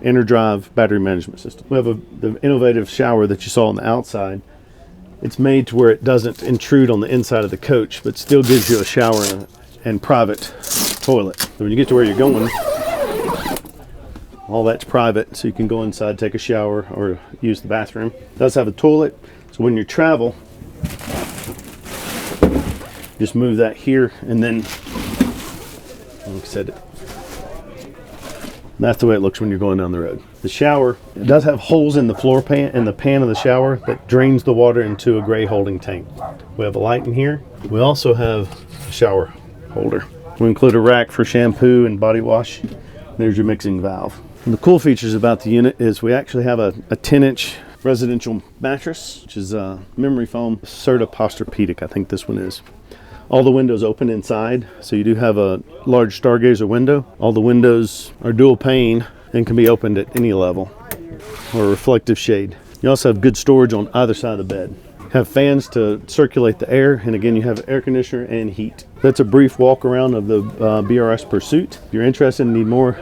InnerDrive battery management system. We have the innovative shower that you saw on the outside. It's made to where it doesn't intrude on the inside of the coach, but still gives you a shower and private toilet. So when you get to where you're going, all that's private, so you can go inside, take a shower, or use the bathroom. It does have a toilet, so when you travel, just move that here, and then, like I said, that's the way it looks when you're going down the road. The shower, it does have holes in the floor pan and the pan of the shower that drains the water into a gray holding tank. We have a light in here. We also have a shower holder. We include a rack for shampoo and body wash. There's your mixing valve. And the cool features about the unit is we actually have a 10-inch residential mattress, which is memory foam, Serta Posturpedic, I think this one is. All the windows open inside, so you do have a large stargazer window. All the windows are dual pane and can be opened at any level, or reflective shade. You also have good storage on either side of the bed. Have fans to circulate the air, and again you have air conditioner and heat. That's a brief walk around of the BRS Pursuit. If you're interested and need more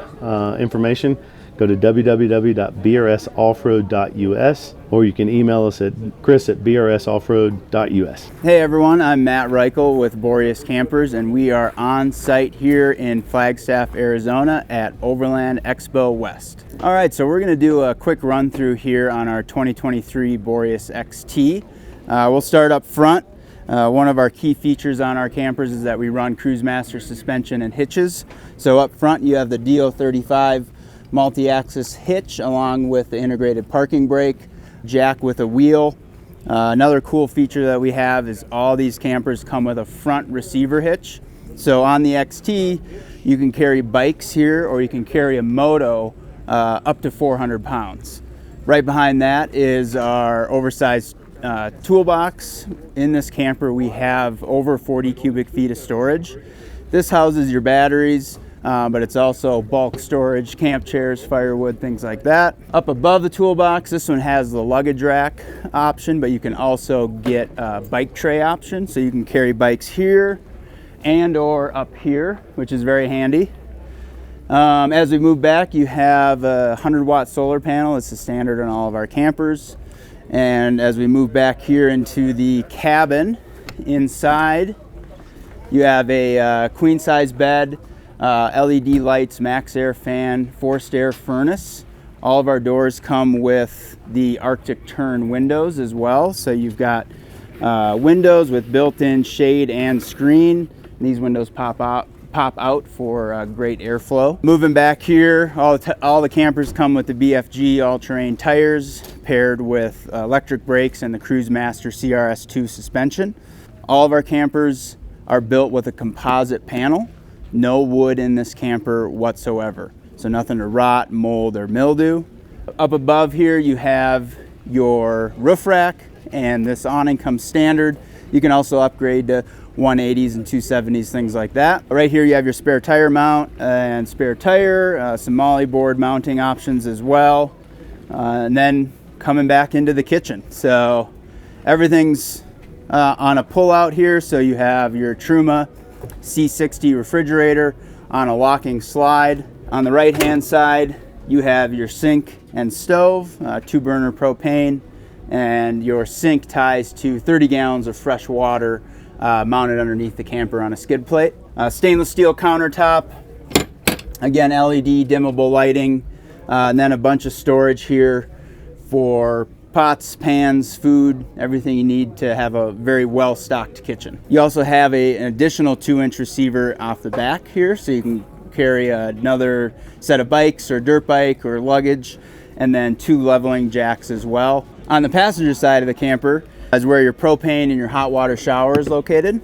information, go to www.brsoffroad.us, or you can email us at chris@brsoffroad.us. Hey everyone, I'm Matt Reichel with BoreasCampers, and we are on site here in Flagstaff, Arizona at Overland Expo West. All right, so we're gonna do a quick run through here on our 2023 Boreas XT. We'll start up front. One of our key features on our campers is that we run CruiseMaster suspension and hitches. So up front you have the DO35 multi-axis hitch along with the integrated parking brake, jack with a wheel. Another cool feature that we have is all these campers come with a front receiver hitch. So on the XT you can carry bikes here, or you can carry a moto up to 400 pounds. Right behind that is our oversized toolbox. In this camper we have over 40 cubic feet of storage. This houses your batteries, but it's also bulk storage, camp chairs, firewood, things like that. Up above the toolbox, this one has the luggage rack option, but you can also get a bike tray option, so you can carry bikes here and or up here, which is very handy. As we move back, you have a 100-watt solar panel. It's the standard on all of our campers. And as we move back here into the cabin, inside you have a queen-size bed, LED lights, max air fan, forced air furnace. All of our doors come with the Arctic turn windows as well. So you've got windows with built-in shade and screen. These windows pop out for great airflow. Moving back here, all the campers come with the BFG all-terrain tires paired with electric brakes and the CruiseMaster CRS2 suspension. All of our campers are built with a composite panel. No wood in this camper whatsoever, so nothing to rot, mold, or mildew. Up above here you have your roof rack, and this awning comes standard. You can also upgrade to 180s and 270s, things like that. Right here you have your spare tire mount and spare tire, some molly board mounting options as well. And then coming back into the kitchen. So everything's on a pull out here, so you have your Truma C60 refrigerator on a locking slide. On the right hand side you have your sink and stove, 2-burner propane, and your sink ties to 30 gallons of fresh water mounted underneath the camper on a skid plate. Stainless steel countertop, again LED dimmable lighting, and then a bunch of storage here for pots, pans, food, everything you need to have a very well stocked kitchen. You also have an additional 2-inch receiver off the back here, so you can carry another set of bikes or dirt bike or luggage, and then 2 leveling jacks as well. On the passenger side of the camper is where your propane and your hot water shower is located.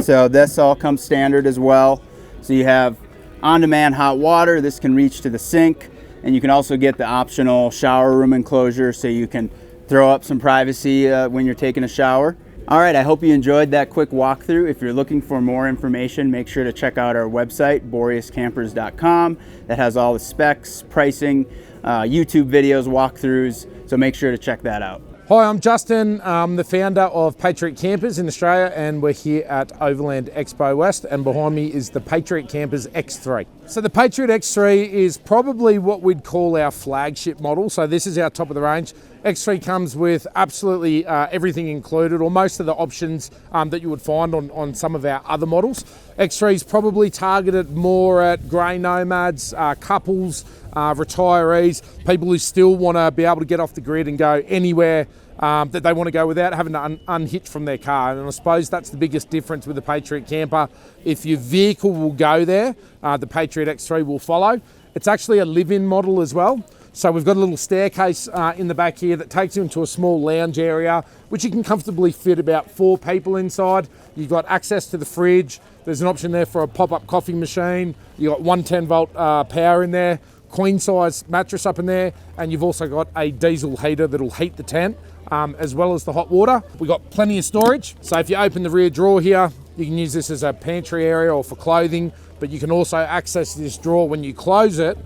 So this all comes standard as well. So you have on-demand hot water. This can reach to the sink, and you can also get the optional shower room enclosure so you can throw up some privacy when you're taking a shower. All right, I hope you enjoyed that quick walkthrough. If you're looking for more information, make sure to check out our website, BoreasCampers.com. That has all the specs, pricing, YouTube videos, walkthroughs, so make sure to check that out. Hi, I'm Justin. I'm the founder of Patriot Campers in Australia, and we're here at Overland Expo West, and behind me is the Patriot Campers X3. So the Patriot X3 is probably what we'd call our flagship model. So this is our top of the range. X3 comes with absolutely everything included, or most of the options that you would find on some of our other models. X3 is probably targeted more at grey nomads, couples, retirees, people who still want to be able to get off the grid and go anywhere that they want to go without having to unhitch from their car. And I suppose that's the biggest difference with the Patriot camper. If your vehicle will go there, the Patriot X3 will follow. It's actually a live-in model as well. So we've got a little staircase in the back here that takes you into a small lounge area, which you can comfortably fit about 4 people inside. You've got access to the fridge. There's an option there for a pop-up coffee machine. You've got 110-volt power in there, queen-size mattress up in there, and you've also got a diesel heater that'll heat the tent, as well as the hot water. We've got plenty of storage. So if you open the rear drawer here, you can use this as a pantry area or for clothing, but you can also access this drawer when you close it.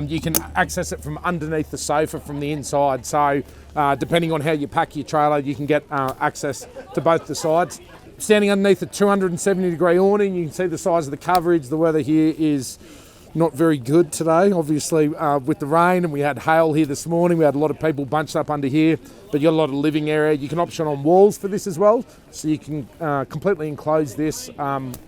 You can access it from underneath the sofa from the inside. So depending on how you pack your trailer, you can get access to both the sides. Standing underneath a 270-degree awning, you can see the size of the coverage. The weather here is not very good today, obviously with the rain, and we had hail here this morning. We had a lot of people bunched up under here, but you got a lot of living area. You can option on walls for this as well, so you can completely enclose this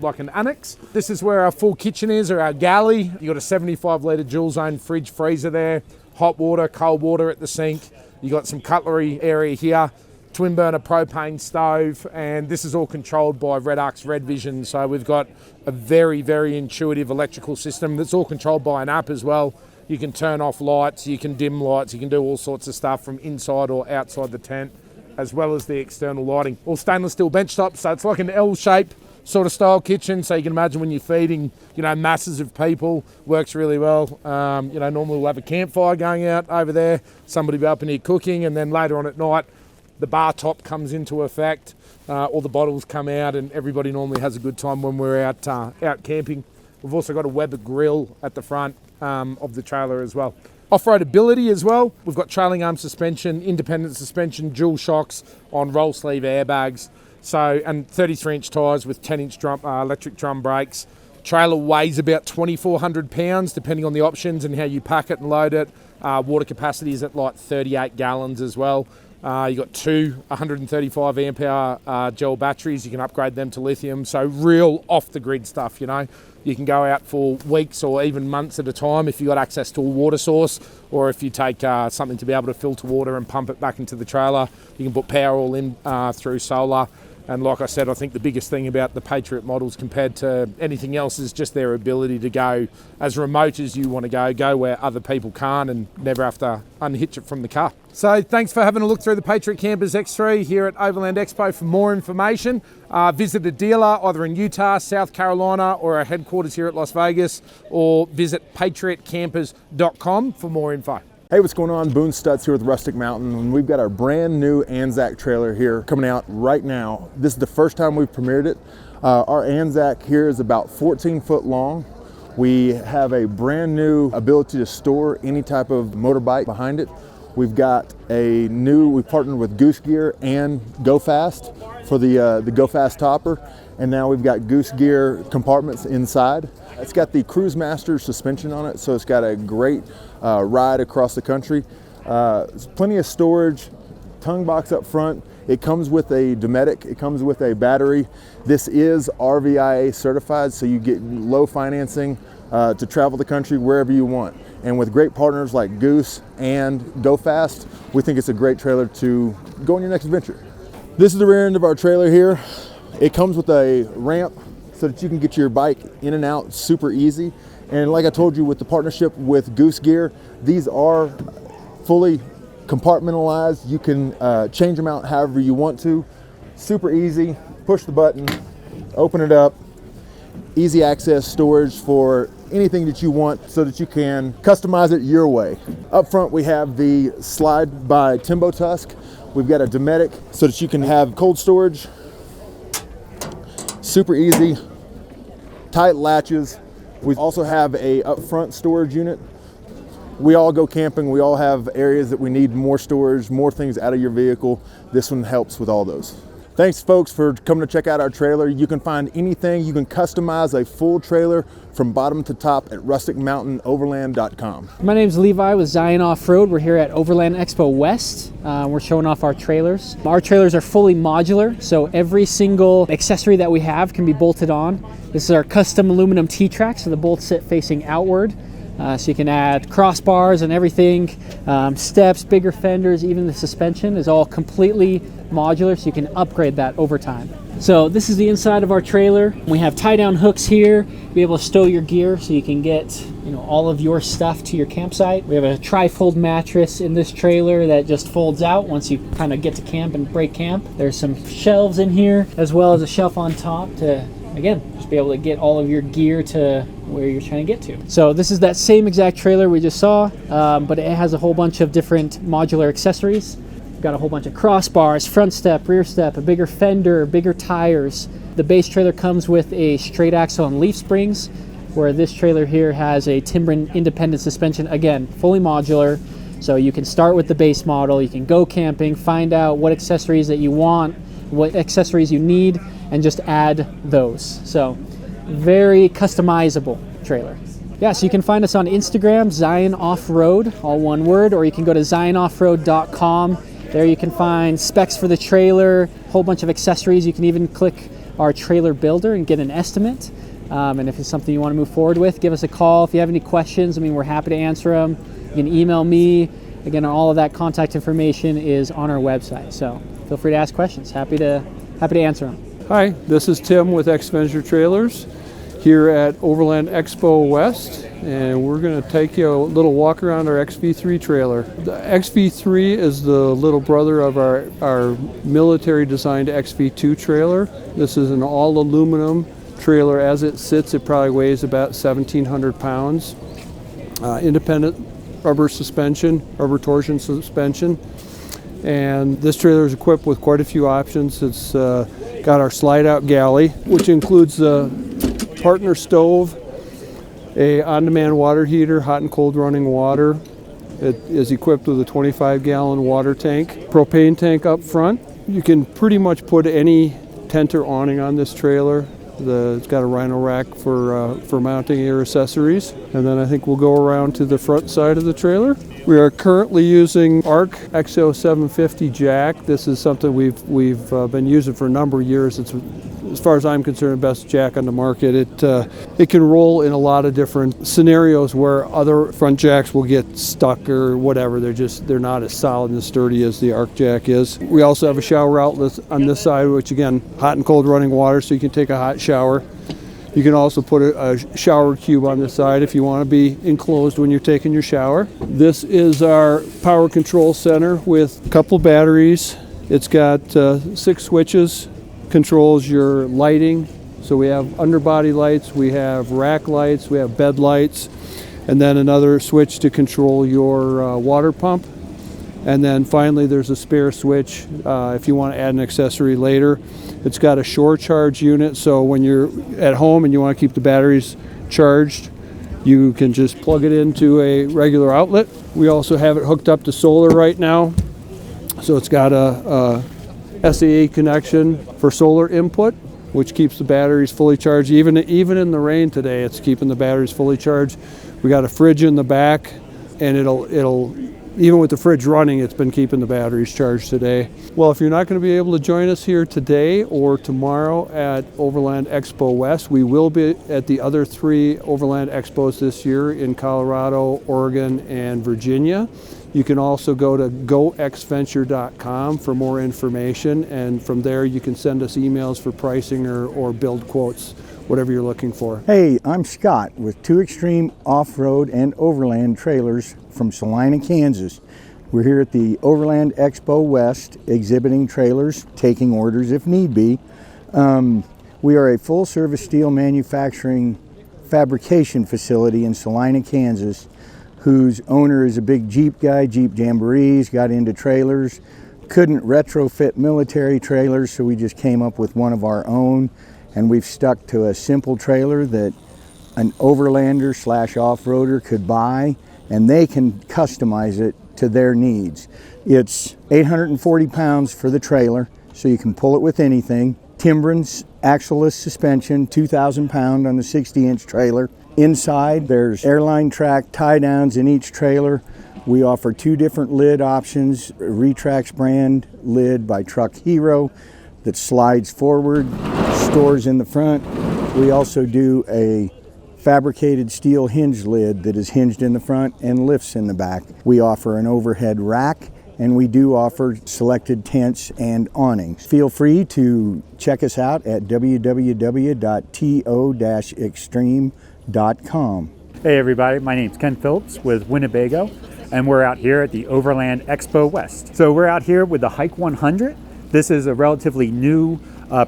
like an annex. This is where our full kitchen is, or our galley. You got a 75-litre dual zone fridge freezer there, hot water, cold water at the sink. You got some cutlery area here, twin burner propane stove, and this is all controlled by Redux Red Vision. So we've got a very, very intuitive electrical system that's all controlled by an app as well. You can turn off lights, you can dim lights, you can do all sorts of stuff from inside or outside the tent, as well as the external lighting. All stainless steel bench tops, so it's like an L-shape sort of style kitchen. So you can imagine when you're feeding, masses of people, works really well. Normally we'll have a campfire going out over there, somebody will be up in here cooking, and then later on at night, the bar top comes into effect, all the bottles come out, and everybody normally has a good time when we're out camping. We've also got a Weber grill at the front of the trailer as well. Off-road ability as well. We've got trailing arm suspension, independent suspension, dual shocks on roll sleeve airbags. So, and 33-inch tyres with 10-inch electric drum brakes. Trailer weighs about 2,400 pounds, depending on the options and how you pack it and load it. Water capacity is at like 38 gallons as well. You've got 2 135 amp hour gel batteries. You can upgrade them to lithium. So real off-the-grid stuff, You can go out for weeks or even months at a time if you've got access to a water source, or if you take something to be able to filter water and pump it back into the trailer. You can put power all in through solar. And like I said, I think the biggest thing about the Patriot models compared to anything else is just their ability to go as remote as you want to go where other people can't, and never have to unhitch it from the car. So thanks for having a look through the Patriot Campers X3 here at Overland Expo. For more information, visit a dealer either in Utah, South Carolina, or our headquarters here at Las Vegas, or visit patriotcampers.com for more info. Hey, what's going on? Boone Stutz here with Rustic Mountain, and we've got our brand new Anzac trailer here coming out right now. This is the first time we've premiered it. Our Anzac here is about 14 foot long. We have a brand new ability to store any type of motorbike behind it. We've got we've partnered with Goose Gear and Go Fast for the Go Fast topper, and now we've got Goose Gear compartments inside. It's got the CruiseMaster suspension on it, so it's got a great ride across the country. Plenty of storage, tongue box up front. It comes with a Dometic, it comes with a battery. This is RVIA certified, so you get low financing to travel the country wherever you want. And with great partners like Goose and Go Fast, we think it's a great trailer to go on your next adventure. This is the rear end of our trailer here. It comes with a ramp so that you can get your bike in and out super easy. And like I told you, with the partnership with Goose Gear, these are fully compartmentalized. You can change them out however you want to. Super easy. Push the button, open it up. Easy access storage for anything that you want so that you can customize it your way. Up front we have the Slide by Timbo Tusk. We've got a Dometic so that you can have cold storage. Super easy, tight latches. We also have a up front storage unit. We all go camping, we all have areas that we need more storage, more things out of your vehicle. This one helps with all those. Thanks folks for coming to check out our trailer. You can find anything, you can customize a full trailer from bottom to top at rusticmountainoverland.com. My name is Levi with Zion Off-Road. We're here at Overland Expo West. We're showing off our trailers. Our trailers are fully modular, so every single accessory that we have can be bolted on. This is our custom aluminum T-track, so the bolts sit facing outward. So you can add crossbars and everything, steps, bigger fenders, even the suspension is all completely modular, so you can upgrade that over time. So this is the inside of our trailer. We have tie-down hooks here, be able to stow your gear so you can get all of your stuff to your campsite. We have a tri-fold mattress in this trailer that just folds out once you kind of get to camp and break camp. There's some shelves in here, as well as a shelf on top to, again, just be able to get all of your gear to where you're trying to get to. So this is that same exact trailer we just saw, but it has a whole bunch of different modular accessories. We've got a whole bunch of crossbars, front step, rear step, a bigger fender, bigger tires. The base trailer comes with a straight axle and leaf springs, where this trailer here has a timber independent suspension, again, fully modular. So you can start with the base model, you can go camping, find out what accessories that you want, what accessories you need, and just add those. So very customizable trailer. Yeah, so you can find us on Instagram, Zion Off-Road, all one word, or you can go to zionoffroad.com. There you can find specs for the trailer, a whole bunch of accessories. You can even click our trailer builder and get an estimate. And if it's something you want to move forward with, give us a call. If you have any questions, we're happy to answer them. You can email me. Again, all of that contact information is on our website. So feel free to ask questions. Happy to answer them. Hi, this is Tim with xgridcampers here at Overland Expo West, and we're going to take you a little walk around our XV3 trailer. The XV3 is the little brother of our military designed XV2 trailer. This is an all aluminum trailer. As it sits, it probably weighs about 1,700 pounds. Independent rubber suspension, rubber torsion suspension. And this trailer is equipped with quite a few options. It's got our slide out galley, which includes the partner stove, a on-demand water heater, hot and cold running water. It is equipped with a 25-gallon water tank, propane tank up front. You can pretty much put any tent or awning on this trailer. It's got a rhino rack for mounting your accessories. And then I think we'll go around to the front side of the trailer. We are currently using ARC XO 750 jack. This is something we've been using for a number of years. It's, as far as I'm concerned, the best jack on the market. It can roll in a lot of different scenarios where other front jacks will get stuck or whatever. They're not as solid and sturdy as the ARC jack is. We also have a shower outlet on this side, which again, hot and cold running water, so you can take a hot shower. You can also put a shower cube on the side if you want to be enclosed when you're taking your shower. This is our power control center with a couple batteries. It's got 6 switches, controls your lighting. So we have underbody lights, we have rack lights, we have bed lights, and then another switch to control your water pump. And then finally there's a spare switch if you want to add an accessory later. It's got a shore charge unit, so when you're at home and you want to keep the batteries charged, you can just plug it into a regular outlet. We also have it hooked up to solar right now. So it's got a SAE connection for solar input, which keeps the batteries fully charged. Even in the rain today, it's keeping the batteries fully charged. We got a fridge in the back, and it'll even with the fridge running, it's been keeping the batteries charged today. Well, if you're not going to be able to join us here today or tomorrow at Overland Expo West, we will be at the other 3 Overland Expos this year in Colorado, Oregon, and Virginia. You can also go to goxventure.com for more information, and from there you can send us emails for pricing or build quotes, whatever you're looking for. Hey, I'm Scott with 2 Extreme Off-Road and Overland Trailers from Salina, Kansas. We're here at the Overland Expo West exhibiting trailers, taking orders if need be. We are a full-service steel manufacturing fabrication facility in Salina, Kansas, whose owner is a big Jeep guy, Jeep Jamborees, got into trailers, couldn't retrofit military trailers, so we just came up with one of our own, and we've stuck to a simple trailer that an overlander / off-roader could buy, and they can customize it to their needs. It's 840 pounds for the trailer, so you can pull it with anything. Timbrens, axle-less suspension, 2,000 pound on the 60-inch trailer. Inside, there's airline track tie downs in each trailer. We offer 2 different lid options, a Retrax brand lid by Truck Hero that slides forward, stores in the front. We also do a fabricated steel hinge lid that is hinged in the front and lifts in the back. We offer an overhead rack, and we do offer selected tents and awnings. Feel free to check us out at www.to-extreme.com. Hey everybody, my name's Ken Phillips with Winnebago, and we're out here at the Overland Expo West. So we're out here with the Hike 100. This is a relatively new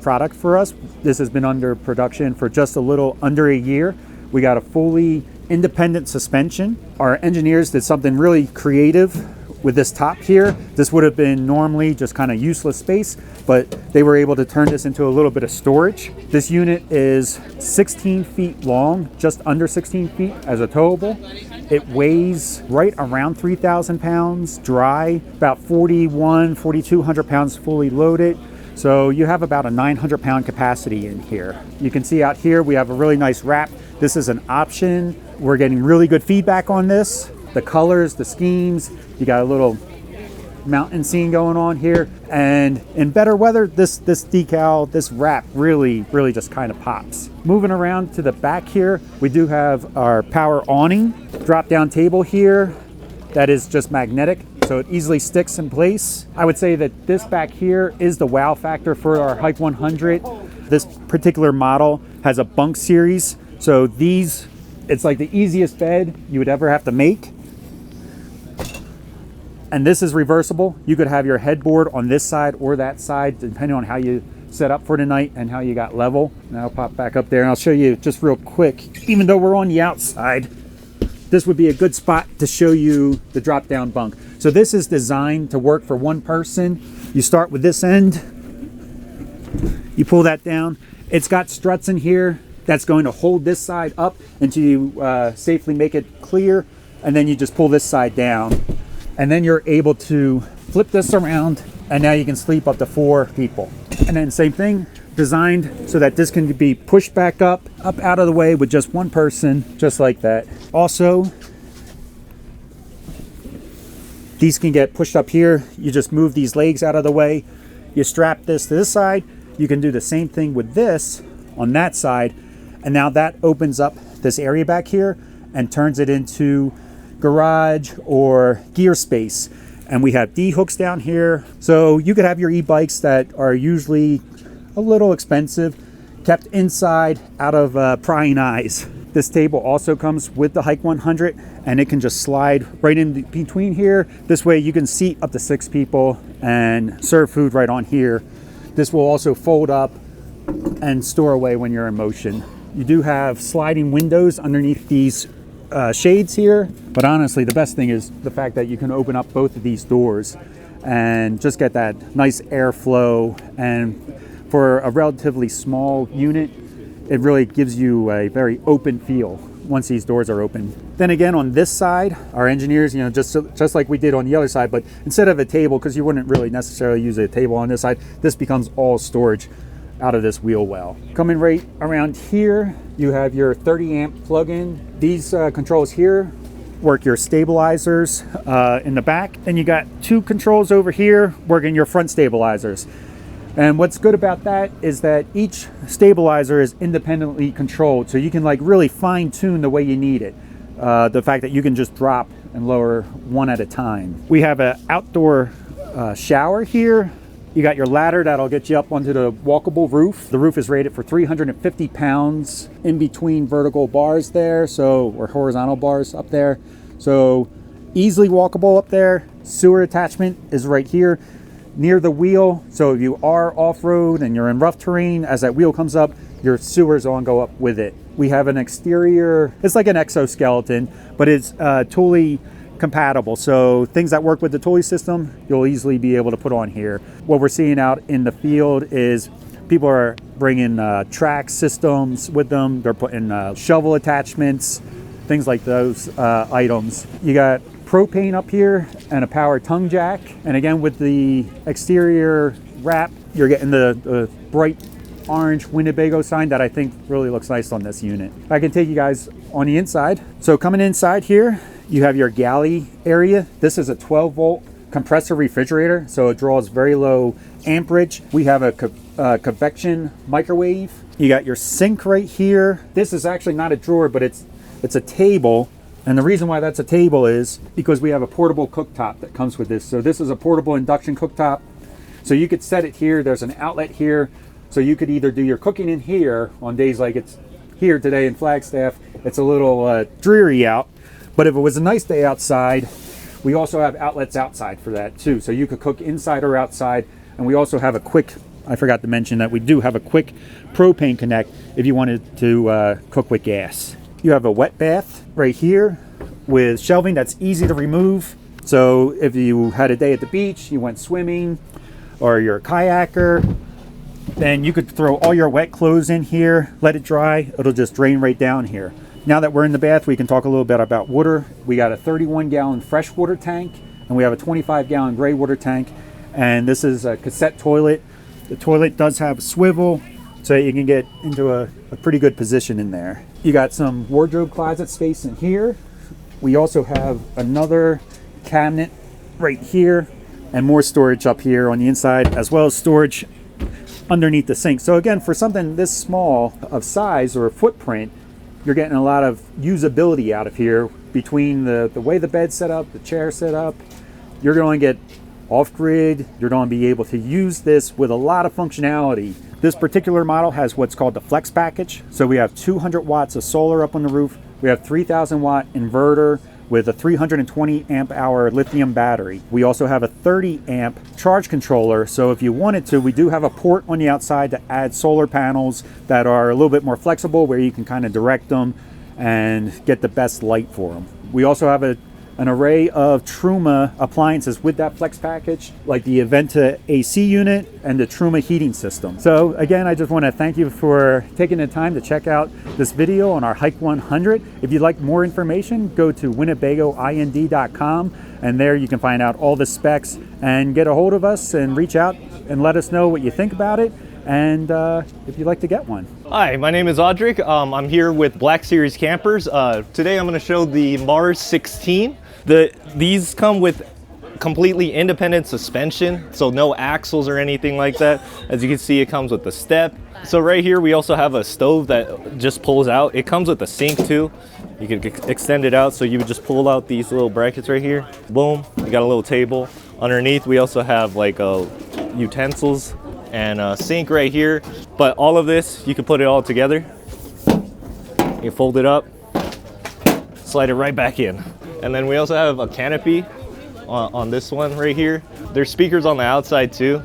product for us. This has been under production for just a little under a year. We got a fully independent suspension. Our engineers did something really creative with this top here. This would have been normally just kind of useless space, but they were able to turn this into a little bit of storage. This unit is 16 feet long, just under 16 feet as a towable. It weighs right around 3,000 pounds dry, about 4,200 pounds fully loaded. So you have about a 900 pound capacity in here. You can see out here we have a really nice wrap. This is an option. We're getting really good feedback on this. The colors, the schemes, you got a little mountain scene going on here. And in better weather, this decal, this wrap really just kind of pops. Moving around to the back here, we do have our power awning, drop down table here that is just magnetic, so it easily sticks in place. I would say that this back here is the wow factor for our Hike 100. This particular model has a bunk series, so these, it's like the easiest bed you would ever have to make. And this is reversible. You could have your headboard on this side or that side, depending on how you set up for the night and how you got level. Now I'll pop back up there and I'll show you just real quick. Even though we're on the outside, this would be a good spot to show you the drop down bunk. So this is designed to work for one person. You start with this end, you pull that down. It's got struts in here that's going to hold this side up until you safely make it clear, and then you just pull this side down. And then you're able to flip this around, and now you can sleep up to 4 people. And then same thing, designed so that this can be pushed back up out of the way with just one person, just like that. Also, these can get pushed up here. You just move these legs out of the way. You strap this to this side. You can do the same thing with this on that side. And now that opens up this area back here and turns it into garage or gear space. And we have D hooks down here. So you could have your e-bikes that are usually a little expensive kept inside out of prying eyes. This table also comes with the Hike 100, and it can just slide right in between here. This way you can seat up to 6 people and serve food right on here. This will also fold up and store away when you're in motion. You do have sliding windows underneath these shades here, but honestly the best thing is the fact that you can open up both of these doors and just get that nice airflow. And for a relatively small unit, it really gives you a very open feel once these doors are open. Then again, on this side, our engineers, just like we did on the other side, but instead of a table, because you wouldn't really necessarily use a table on this side, this becomes all storage out of this wheel well. Coming right around here, you have your 30 amp plug-in. These controls here work your stabilizers in the back. And you got 2 controls over here working your front stabilizers. And what's good about that is that each stabilizer is independently controlled, so you can like really fine tune the way you need it. The fact that you can just drop and lower one at a time. We have an outdoor shower here. You got your ladder that'll get you up onto the walkable roof. The roof is rated for 350 pounds in between vertical bars there, or horizontal bars up there. So easily walkable up there. Sewer attachment is right here near the wheel. So if you are off-road and you're in rough terrain, as that wheel comes up, your sewers will go up with it. We have an exterior, it's like an exoskeleton, but it's totally compatible. So things that work with the Thule system, you'll easily be able to put on here. What we're seeing out in the field is people are bringing track systems with them. They're putting shovel attachments, things like those items. You got propane up here and a power tongue jack. And again, with the exterior wrap, you're getting the bright orange Winnebago sign that I think really looks nice on this unit. I can take you guys on the inside. So coming inside here, you have your galley area. This is a 12-volt compressor refrigerator, so it draws very low amperage. We have a convection microwave. You got your sink right here. This is actually not a drawer, but it's a table. And the reason why that's a table is because we have a portable cooktop that comes with this. So this is a portable induction cooktop. So you could set it here. There's an outlet here. So you could either do your cooking in here on days like it's here today in Flagstaff. It's a little dreary out. But if it was a nice day outside, we also have outlets outside for that too. So you could cook inside or outside. And we also have a quick, I forgot to mention that we do have a quick propane connect if you wanted to cook with gas. You have a wet bath right here with shelving that's easy to remove. So if you had a day at the beach, you went swimming, or you're a kayaker, then you could throw all your wet clothes in here, let it dry, it'll just drain right down here. Now that we're in the bath, we can talk a little bit about water. We got a 31-gallon freshwater tank, and we have a 25-gallon gray water tank, and this is a cassette toilet. The toilet does have a swivel, so you can get into a pretty good position in there. You got some wardrobe closet space in here. We also have another cabinet right here, and more storage up here on the inside, as well as storage underneath the sink. So again, for something this small of size or footprint, you're getting a lot of usability out of here between the way the bed's set up, the chair set up. You're going to get off-grid. You're going to be able to use this with a lot of functionality. This particular model has what's called the Flex package. So we have 200 watts of solar up on the roof. We have 3,000 watt inverter with a 320 amp hour lithium battery. We also have a 30 amp charge controller. So if you wanted to, we do have a port on the outside to add solar panels that are a little bit more flexible, where you can kind of direct them and get the best light for them. We also have an array of Truma appliances with that Flex package, like the Aventa AC unit and the Truma heating system. So again, I just want to thank you for taking the time to check out this video on our Hike 100. If you'd like more information, go to WinnebagoIND.com, and there you can find out all the specs and get a hold of us and reach out and let us know what you think about it, and if you'd like to get one. Hi, my name is Audric. I'm here with Black Series Campers. Today I'm going to show the Mars 16. These come with completely independent suspension, so no axles or anything like that. As you can see, it comes with the step. So right here we also have a stove that just pulls out. It comes with a sink too. You can extend it out, so you would just pull out these little brackets right here. Boom, you got a little table. Underneath we also have like utensils and a sink right here. But all of this, you can put it all together. You fold it up, slide it right back in. And then we also have a canopy on this one right here. There's speakers on the outside too.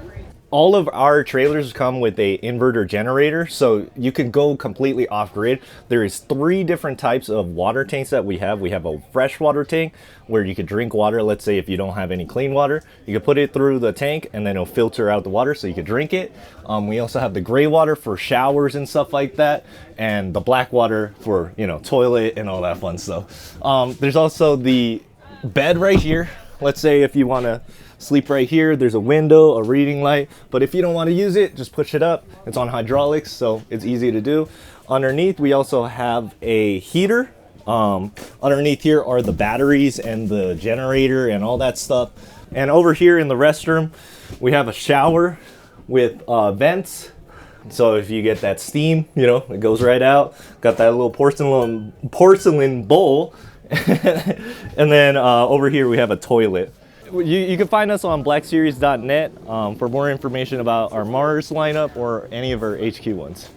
All of our trailers come with a inverter generator, so you can go completely off-grid. There is 3 different types of water tanks that we have. We have a freshwater tank where you could drink water. Let's say if you don't have any clean water, you can put it through the tank and then it'll filter out the water so you can drink it. We also have the gray water for showers and stuff like that, and the black water for, you know, toilet and all that fun stuff. There's also the bed right here. Let's say if you want to sleep right here, there's a window, a reading light, but if you don't want to use it, just push it up. It's on hydraulics, so it's easy to do. Underneath we also have a heater Underneath here are the batteries and the generator and all that stuff. And over here in the restroom, we have a shower with vents. So if you get that steam, you know, it goes right out. Got that little porcelain bowl. And then over here we have a toilet. You can find us on blackseries.net for more information about our Mars lineup or any of our HQ ones.